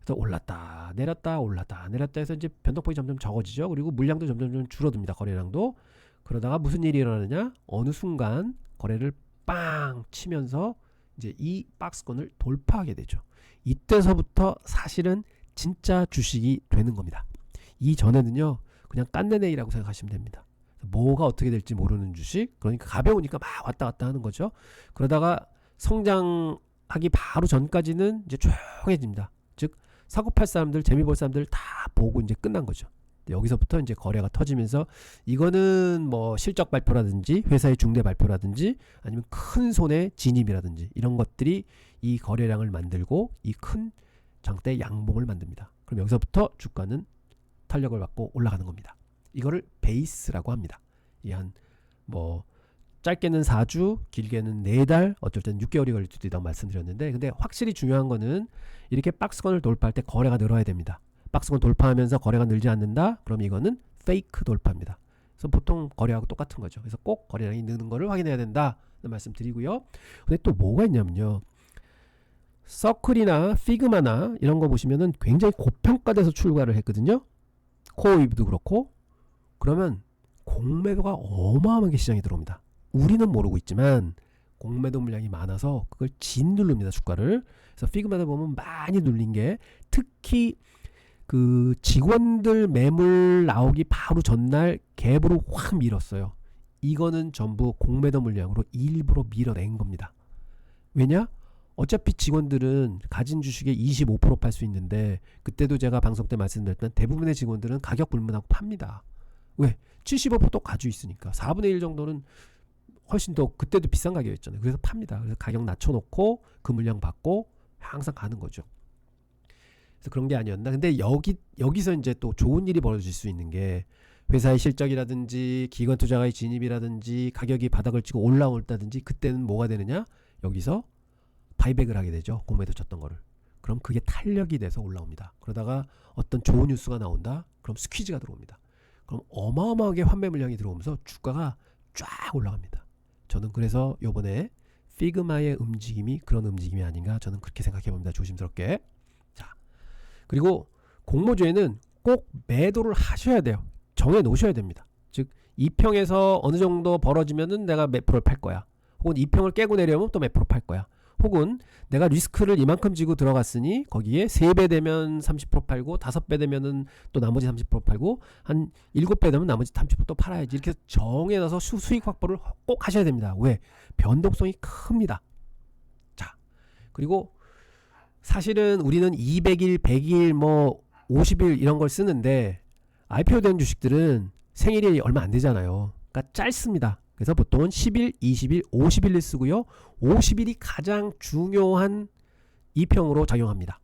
올랐다 내렸다 올랐다 내렸다 해서 이제 변동폭이 점점 적어지죠. 그리고 물량도 점점 줄어듭니다. 거래량도. 그러다가 무슨 일이 일어나느냐, 어느 순간 거래를 빵 치면서 이제 이 박스권을 돌파하게 되죠. 이때서부터 사실은 진짜 주식이 되는 겁니다. 이전에는요 그냥 깐내내이라고 생각하시면 됩니다. 뭐가 어떻게 될지 모르는 주식. 그러니까 가벼우니까 막 왔다 갔다 하는 거죠. 그러다가 성장하기 바로 전까지는 이제 조용해집니다. 즉 사고 팔 사람들, 재미 볼 사람들 다 보고 이제 끝난 거죠. 여기서부터 이제 거래가 터지면서 이거는 뭐 실적 발표라든지 회사의 중대 발표라든지 아니면 큰 손의 진입이라든지 이런 것들이 이 거래량을 만들고 이 큰 장대 양봉을 만듭니다. 그럼 여기서부터 주가는 탄력을 받고 올라가는 겁니다. 이거를 베이스라고 합니다. 이 한 뭐 짧게는 4주, 길게는 4달, 어쩔 때는 6개월이 걸릴 수도 있다고 말씀드렸는데, 근데 확실히 중요한 거는 이렇게 박스권을 돌파할 때 거래가 늘어야 됩니다. 박스권 돌파하면서 거래가 늘지 않는다? 그럼 이거는 페이크 돌파입니다. 그래서 보통 거래하고 똑같은 거죠. 그래서 꼭 거래량이 느는 거를 확인해야 된다 는 말씀 드리고요. 근데 또 뭐가 있냐면요. 서클이나 피그마나 이런 거 보시면은 굉장히 고평가돼서 출가를 했거든요. 코어웨이브도 그렇고. 그러면 공매도가 어마어마하게 시장에 들어옵니다. 우리는 모르고 있지만 공매도 물량이 많아서 그걸 짓누릅니다, 주가를. 그래서 피그마다 보면 많이 눌린 게 특히 그 직원들 매물 나오기 바로 전날 갭으로 확 밀었어요. 이거는 전부 공매도 물량으로 일부러 밀어낸 겁니다. 왜냐? 어차피 직원들은 가진 주식의 25% 팔 수 있는데, 그때도 제가 방송 때 말씀드렸던 대부분의 직원들은 가격 불문하고 팝니다. 왜? 75%또 가지고 있으니까 4분의 1 정도는 훨씬 더 그때도 비싼 가격이었잖아요. 그래서 팝니다. 그래서 가격 낮춰놓고 그 물량 받고 항상 가는 거죠. 그래서 그런 게 아니었나. 근데 여기서 이제 또 좋은 일이 벌어질 수 있는 게 회사의 실적이라든지 기관 투자가의 진입이라든지 가격이 바닥을 치고 올라온다든지, 그때는 뭐가 되느냐? 여기서 바이백을 하게 되죠. 공매도 쳤던 거를. 그럼 그게 탄력이 돼서 올라옵니다. 그러다가 어떤 좋은 뉴스가 나온다? 그럼 스퀴즈가 들어옵니다. 그럼 어마어마하게 환매 물량이 들어오면서 주가가 쫙 올라갑니다. 저는 그래서 요번에 피그마의 움직임이 그런 움직임이 아닌가, 저는 그렇게 생각해 봅니다. 조심스럽게. 자, 그리고 공모주에는 꼭 매도를 하셔야 돼요. 정해 놓으셔야 됩니다. 즉 2평에서 어느 정도 벌어지면은 내가 몇 프로를 팔 거야. 혹은 2평을 깨고 내려오면 또 몇 프로 팔 거야. 혹은 내가 리스크를 이만큼 지고 들어갔으니 거기에 3배 되면 30% 팔고 5배 되면은 또 나머지 30% 팔고 한 7배 되면 나머지 30%또 팔아야지. 이렇게 정해놔서 수익 확보를 꼭 하셔야 됩니다. 왜? 변동성이 큽니다. 자, 그리고 사실은 우리는 200일, 100일, 뭐 50일 이런 걸 쓰는데 IPO 된 주식들은 생일이 얼마 안 되잖아요. 그러니까 짧습니다. 그래서 보통은 10일, 20일, 50일을 쓰고요. 50일이 가장 중요한 2평으로 작용합니다.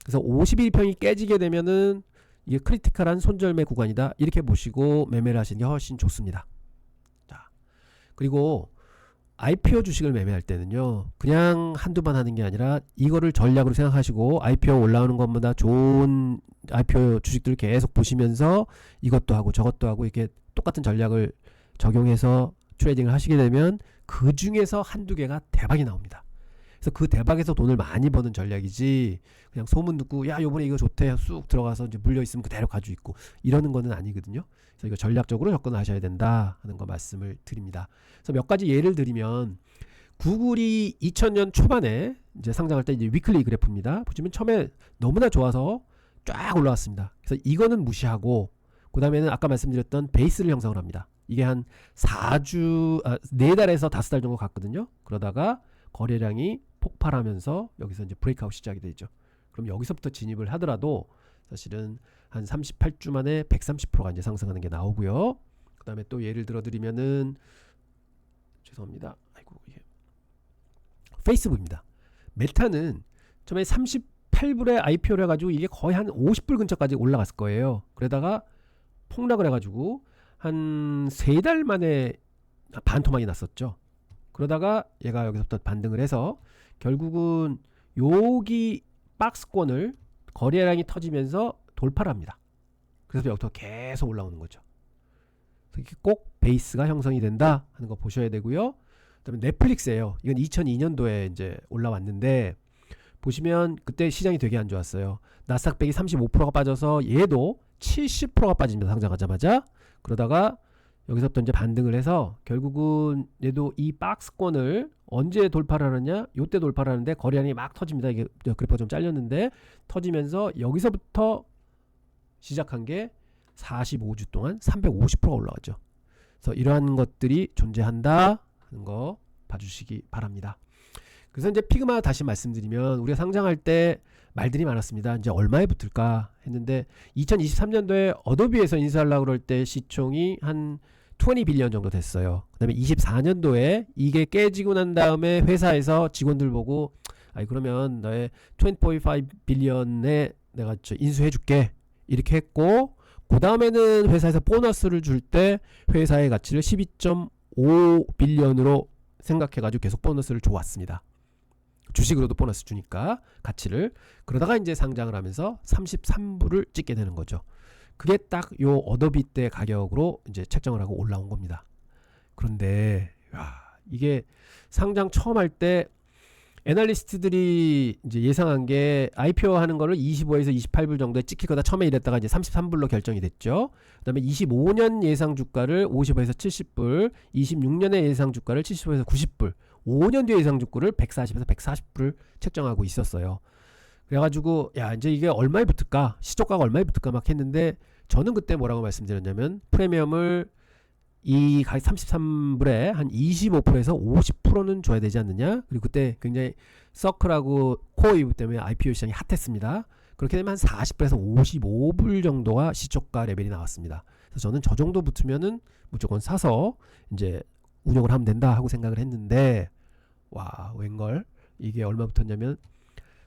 그래서 51평이 깨지게 되면은 이게 크리티컬한 손절매 구간이다. 이렇게 보시고 매매를 하시는 게 훨씬 좋습니다. 자, 그리고 IPO 주식을 매매할 때는요, 그냥 한두 번 하는 게 아니라 이거를 전략으로 생각하시고 IPO 올라오는 것보다 좋은 IPO 주식들을 계속 보시면서 이것도 하고 저것도 하고 이렇게 똑같은 전략을 적용해서 트레이딩을 하시게 되면 그 중에서 한두 개가 대박이 나옵니다. 그래서 그 대박에서 돈을 많이 버는 전략이지, 그냥 소문 듣고 야 요번에 이거 좋대 쑥 들어가서 이제 물려 있으면 그대로 가지고 있고 이러는 거는 아니거든요. 그래서 이거 전략적으로 접근하셔야 된다 하는 거 말씀을 드립니다. 그래서 몇 가지 예를 들면, 구글이 2000년 초반에 이제 상장할 때 이제 위클리 그래프입니다. 보시면 처음에 너무나 좋아서 쫙 올라왔습니다. 그래서 이거는 무시하고 그 다음에는 아까 말씀드렸던 베이스를 형성을 합니다. 이게 한 4달에서 5달 정도 갔거든요. 그러다가 거래량이 폭발하면서 여기서 이제 브레이크아웃 시작이 되죠. 그럼 여기서부터 진입을 하더라도 사실은 한 38주 만에 130%가 이제 상승하는 게 나오고요. 그 다음에 또 예를 들어 드리면은, 죄송합니다. 아이고, 이게 페이스북입니다. 메타는 처음에 38불에 IPO를 해가지고 이게 거의 한 50불 근처까지 올라갔을 거예요. 그러다가 폭락을 해가지고 한 3달 만에 반토막이 났었죠. 그러다가 얘가 여기서부터 반등을 해서 결국은 여기 박스권을 거래량이 터지면서 돌파를 합니다. 그래서 여기서 계속 올라오는 거죠. 그래서 꼭 베이스가 형성이 된다 하는 거 보셔야 되고요. 그다음에 넷플릭스예요. 이건 2002년도에 이제 올라왔는데 보시면 그때 시장이 되게 안 좋았어요. 나스닥 100이 35%가 빠져서 얘도 70%가 빠집니다. 상장하자마자. 그러다가 여기서부터 이제 반등을 해서 결국은 얘도 이 박스권을 언제 돌파를 하느냐, 요때 돌파를 하는데 거래량이 막 터집니다. 이게 그래프가 좀 잘렸는데 터지면서 여기서부터 시작한 게 45주 동안 350%가 올라갔죠. 그래서 이러한 것들이 존재한다 하는 거 봐주시기 바랍니다. 그래서 이제 피그마 다시 말씀드리면 우리가 상장할 때 말들이 많았습니다. 이제 얼마에 붙을까 했는데 2023년도에 어도비에서 인수하려고 그럴 때 시총이 한 20 빌리언 정도 됐어요. 그 다음에 24년도에 이게 깨지고 난 다음에 회사에서 직원들 보고 아니 그러면 너의 20.5 빌리언에 내가 인수해 줄게 이렇게 했고, 그 다음에는 회사에서 보너스를 줄 때 회사의 가치를 12.5 빌리언으로 생각해가지고 계속 보너스를 줘왔습니다. 주식으로도 보너스 주니까 가치를. 그러다가 이제 상장을 하면서 33불을 찍게 되는 거죠. 그게 딱 요 어도비 때 가격으로 이제 책정을 하고 올라온 겁니다. 그런데 이게 상장 처음 할 때 애널리스트들이 이제 예상한 게 IPO 하는 거를 25에서 28불 정도에 찍힐 거다 처음에 이랬다가 이제 33불로 결정이 됐죠. 그 다음에 25년 예상 주가를 55에서 70불, 26년의 예상 주가를 75에서 90불, 5년 뒤에 예상 주가를 140에서 140불을 책정하고 있었어요. 그래가지고 야 이제 이게 얼마에 붙을까, 시초가가 얼마에 붙을까 막 했는데, 저는 그때 뭐라고 말씀드렸냐면 프리미엄을 이 가격 33불에 한 25%에서 50%는 줘야 되지 않느냐. 그리고 그때 굉장히 서클하고 코어이브 때문에 IPO 시장이 핫했습니다. 그렇게 되면 한 40불에서 55불 정도가 시초가 레벨이 나왔습니다. 그래서 저는 저 정도 붙으면은 무조건 사서 이제 운영을 하면 된다 하고 생각을 했는데, 와 웬걸 이게 얼마 붙었냐면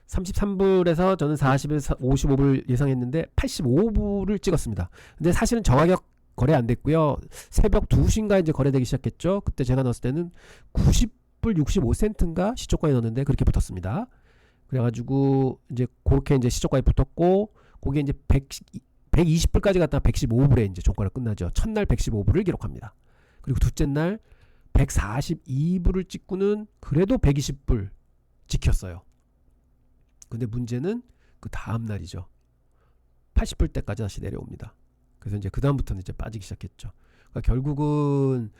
33불에서 저는 40에서 55불 예상했는데 85불을 찍었습니다. 근데 사실은 정가격 거래 안 됐고요. 새벽 2시인가 이제 거래되기 시작했죠. 그때 제가 넣었을 때는 90불 65센트인가 시초가에 넣었는데 그렇게 붙었습니다. 그래가지고 이제 그렇게 이제 시초가에 붙었고, 거기에 이제 120불까지 갔다가 115불에 이제 종가를 끝나죠. 첫날 115불을 기록합니다. 그리고 둘째 날 142불을 찍고는 그래도 120불 지켰어요. 근데 문제는 그 다음 날이죠. 80불 때까지 다시 내려옵니다. 그래서 이제 그 다음부터는 이제 빠지기 시작했죠. 그러니까 결국은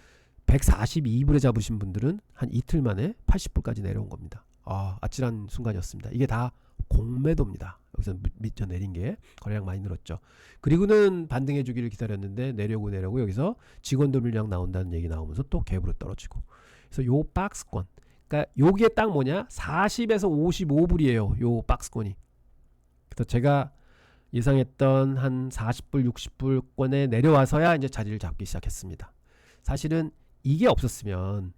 142불에 잡으신 분들은 한 이틀 만에 80불까지 내려온 겁니다. 아찔한 순간이었습니다. 이게 다 공매도입니다. 여기서 밑에 내린 게 거래량 많이 늘었죠. 그리고는 반등해 주기를 기다렸는데 내려오고 여기서 직원들 물량 나온다는 얘기 나오면서 또 갭으로 떨어지고. 그래서 요 박스권, 그러니까 요게 딱 뭐냐, 40에서 55불이에요. 요 박스권이. 그래서 제가 예상했던 한 40불 60불권에 내려와서야 이제 자리를 잡기 시작했습니다. 사실은 이게 없었으면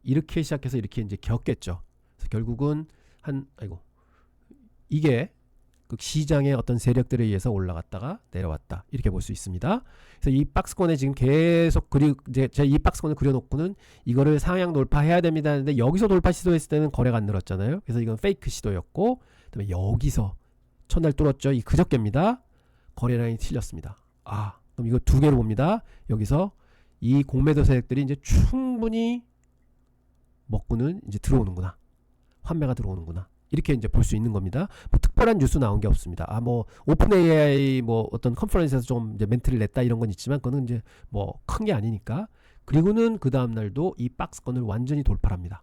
이렇게 시작해서 이렇게 이제 겪겠죠. 그래서 결국은 이게 그 시장의 어떤 세력들에 의해서 올라갔다가 내려왔다 이렇게 볼 수 있습니다. 그래서 이 박스권에 지금 계속 이제 제가 이 박스권을 그려놓고는 이거를 상향 돌파해야 됩니다 하는데, 여기서 돌파 시도했을 때는 거래가 안 늘었잖아요. 그래서 이건 페이크 시도였고, 그다음에 여기서 첫날 뚫었죠. 이 그저께입니다. 거래량이 틀렸습니다. 그럼 이거 두 개로 봅니다. 여기서 이 공매도 세력들이 이제 충분히 먹고는 이제 들어오는구나, 환매가 들어오는구나, 이렇게 이제 볼 수 있는 겁니다. 뭐 특별한 뉴스 나온 게 없습니다. 뭐 오픈 AI 뭐 어떤 컨퍼런스에서 좀 이제 멘트를 냈다 이런 건 있지만 그거는 이제 뭐 큰 게 아니니까. 그리고는 그 다음 날도 이 박스권을 완전히 돌파합니다.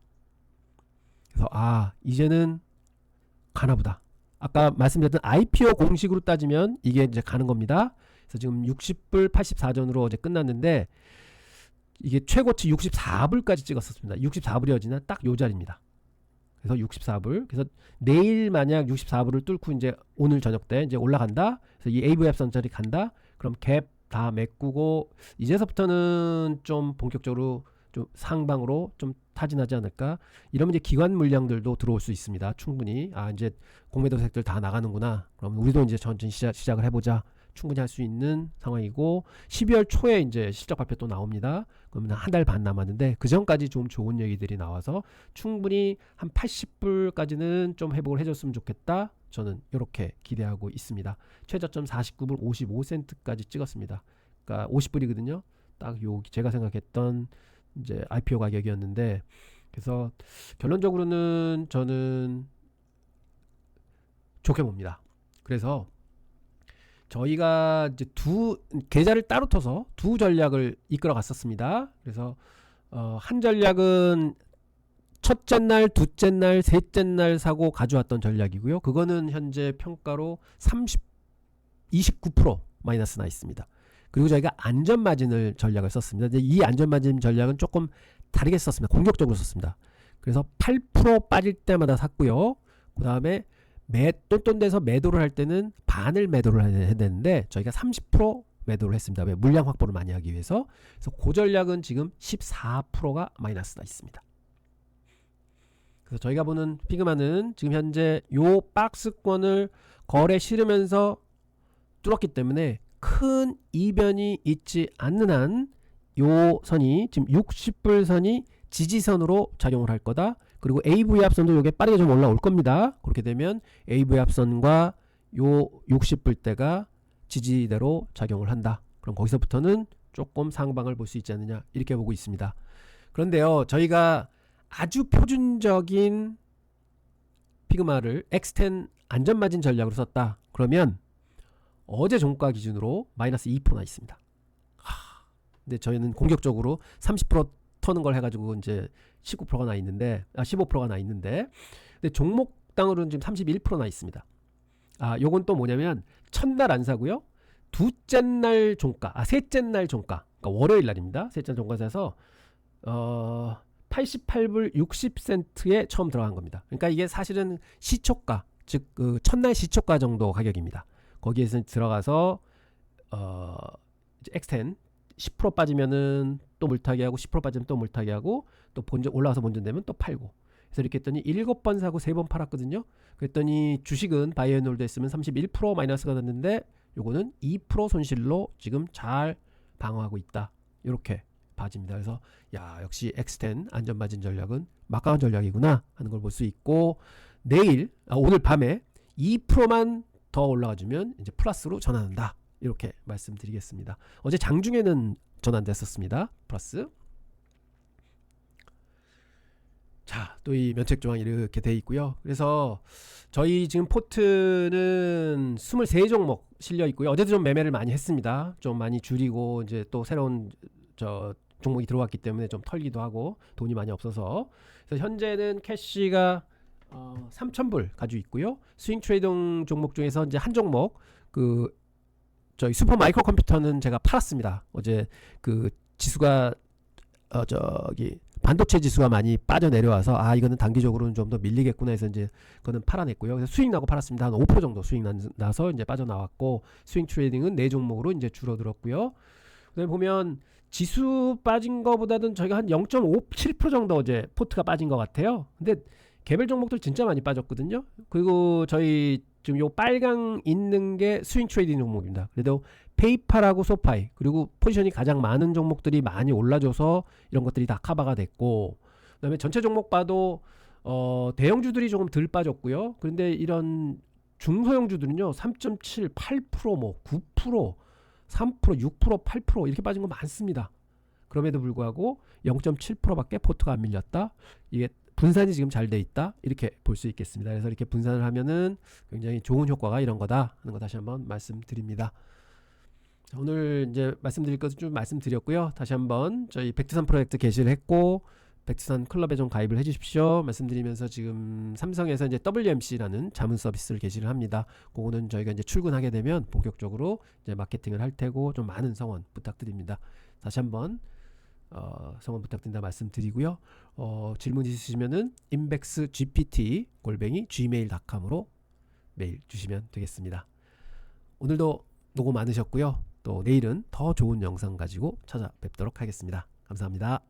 그래서 이제는 가나보다. 아까 말씀드렸던 IPO 공식으로 따지면 이게 이제 가는 겁니다. 그래서 지금 60불 84전으로 어제 끝났는데 이게 최고치 64불까지 찍었었습니다. 64불이어지나 딱 요 자리입니다. 그래서 64불. 그래서 내일 만약 64불을 뚫고 이제 오늘 저녁 때 이제 올라간다. 그래서 이 AVF 선짜리 간다. 그럼 갭 다 메꾸고 이제서부터는 좀 본격적으로 좀 상방으로 좀 타진하지 않을까. 이러면 이제 기관 물량들도 들어올 수 있습니다. 충분히 이제 공매도 색들 다 나가는구나. 그럼 우리도 이제 천천히 시작을 해보자. 충분히 할 수 있는 상황이고, 12월 초에 이제 실적 발표 또 나옵니다. 그러면 한 달 반 남았는데 그 전까지 좀 좋은 얘기들이 나와서 충분히 한 80불까지는 좀 회복을 해줬으면 좋겠다. 저는 이렇게 기대하고 있습니다. 최저점 49불 55센트까지 찍었습니다. 그러니까 50불이거든요. 딱 요 제가 생각했던 이제 IPO 가격이었는데, 그래서 결론적으로는 저는 좋게 봅니다. 그래서 저희가 이제 두 계좌를 따로 터서 두 전략을 이끌어 갔었습니다. 그래서 한 전략은 첫째 날, 둘째 날, 셋째 날 사고 가져왔던 전략이고요. 그거는 현재 평가로 29% 마이너스 나 있습니다. 그리고 저희가 안전마진을 전략을 썼습니다. 근데 이 안전마진 전략은 조금 다르게 썼습니다. 공격적으로 썼습니다. 그래서 8% 빠질 때마다 샀고요. 그 다음에 똔똔돼서 매도를 할 때는 반을 매도를 해야 되는데 저희가 30% 매도를 했습니다. 왜? 물량 확보를 많이 하기 위해서. 그래서 그 전략은 지금 14%가 마이너스가 있습니다. 그래서 저희가 보는 피그마는 지금 현재 요 박스권을 거래 실으면서 뚫었기 때문에 큰 이변이 있지 않는 한 요 선이 지금 60불 선이 지지선으로 작용을 할 거다. 그리고 AV 합선도 요게 빠르게 좀 올라올 겁니다. 그렇게 되면 AV 합선과 요 60불대가 지지대로 작용을 한다. 그럼 거기서부터는 조금 상방을 볼 수 있지 않느냐 이렇게 보고 있습니다. 그런데요, 저희가 아주 표준적인 피그마를 X10 안전마진 전략으로 썼다. 그러면 어제 종가 기준으로 마이너스 2%나 있습니다. 근데 저희는 공격적으로 30% 터는 걸 해가지고 이제 19%가 나 있는데, 15%가 나 있는데, 근데 종목당으로는 지금 31%나 있습니다. 요건 또 뭐냐면 첫날 안 사고요. 둘째 날 종가, 셋째 날 종가, 그러니까 월요일 날입니다. 셋째 날 종가에서 88불 60센트에 처음 들어간 겁니다. 그러니까 이게 사실은 시초가, 즉 그 첫날 시초가 정도 가격입니다. 거기에서 들어가서 이제 X10 10% 빠지면은 또 물타기 하고 10% 빠지면 또 물타기 하고 또 본전 올라와서 본전되면 또 팔고. 그래서 이렇게 했더니 7번 사고 3번 팔았거든요. 그랬더니 주식은 바이앤홀드 했으면 31% 마이너스가 됐는데 요거는 2% 손실로 지금 잘 방어하고 있다. 이렇게 봐집니다. 그래서 야, 역시 X10 안전마진 전략은 막강한 전략이구나 하는 걸 볼 수 있고, 내일 오늘 밤에 2%만 더 올라가주면 이제 플러스로 전환한다. 이렇게 말씀드리겠습니다. 어제 장중에는 전환됐었습니다. 플러스. 자, 또 이 면책 조항이 이렇게 돼 있고요. 그래서 저희 지금 포트는 23종목 실려 있고요. 어제도 좀 매매를 많이 했습니다. 좀 많이 줄이고 이제 또 새로운 종목이 들어왔기 때문에 좀 털기도 하고 돈이 많이 없어서. 그래서 현재는 캐시가 3,000불 가지고 있고요. 스윙 트레이딩 종목 중에서 이제 한 종목 그 저희 슈퍼 마이크로 컴퓨터는 제가 팔았습니다. 어제 그 지수가 저기 반도체 지수가 많이 빠져 내려와서 이거는 단기적으로는 좀 더 밀리겠구나 해서 이제 그거는 팔아냈고요. 그래서 수익 나고 팔았습니다. 한 5% 정도 수익 나서 이제 빠져나왔고, 스윙 트레이딩은 4종목으로 이제 줄어들었고요. 그다음에 보면 지수 빠진 거보다는 저희가 한 0.57% 정도 어제 포트가 빠진 것 같아요. 근데 개별 종목들 진짜 많이 빠졌거든요. 그리고 저희 지금 요 빨강 있는 게 스윙 트레이딩 종목입니다. 그래도 페이팔하고 소파이 그리고 포지션이 가장 많은 종목들이 많이 올라줘서 이런 것들이 다 커버가 됐고, 그다음에 전체 종목 봐도 대형주들이 조금 덜 빠졌고요. 그런데 이런 중소형주들은요 3.7, 8%, 뭐 9%, 3%, 6%, 8% 이렇게 빠진 거 많습니다. 그럼에도 불구하고 0.7%밖에 포트가 안 밀렸다. 이게 분산이 지금 잘 돼 있다. 이렇게 볼 수 있겠습니다. 그래서 이렇게 분산을 하면은 굉장히 좋은 효과가 이런 거다 하는 거 다시 한번 말씀드립니다. 자, 오늘 이제 말씀드릴 것을 좀 말씀드렸고요. 다시 한번 저희 백두산 프로젝트 게시를 했고, 백두산 클럽에 좀 가입을 해주십시오 말씀드리면서, 지금 삼성에서 이제 WMC라는 자문 서비스를 게시를 합니다. 그거는 저희가 이제 출근하게 되면 본격적으로 이제 마케팅을 할 테고 좀 많은 성원 부탁드립니다. 다시 한번 성원 부탁드린다 말씀드리고요. 질문 있으시면은 inbexgpt@gmail.com으로 메일 주시면 되겠습니다. 오늘도 노고 많으셨고요. 또 내일은 더 좋은 영상 가지고 찾아뵙도록 하겠습니다. 감사합니다.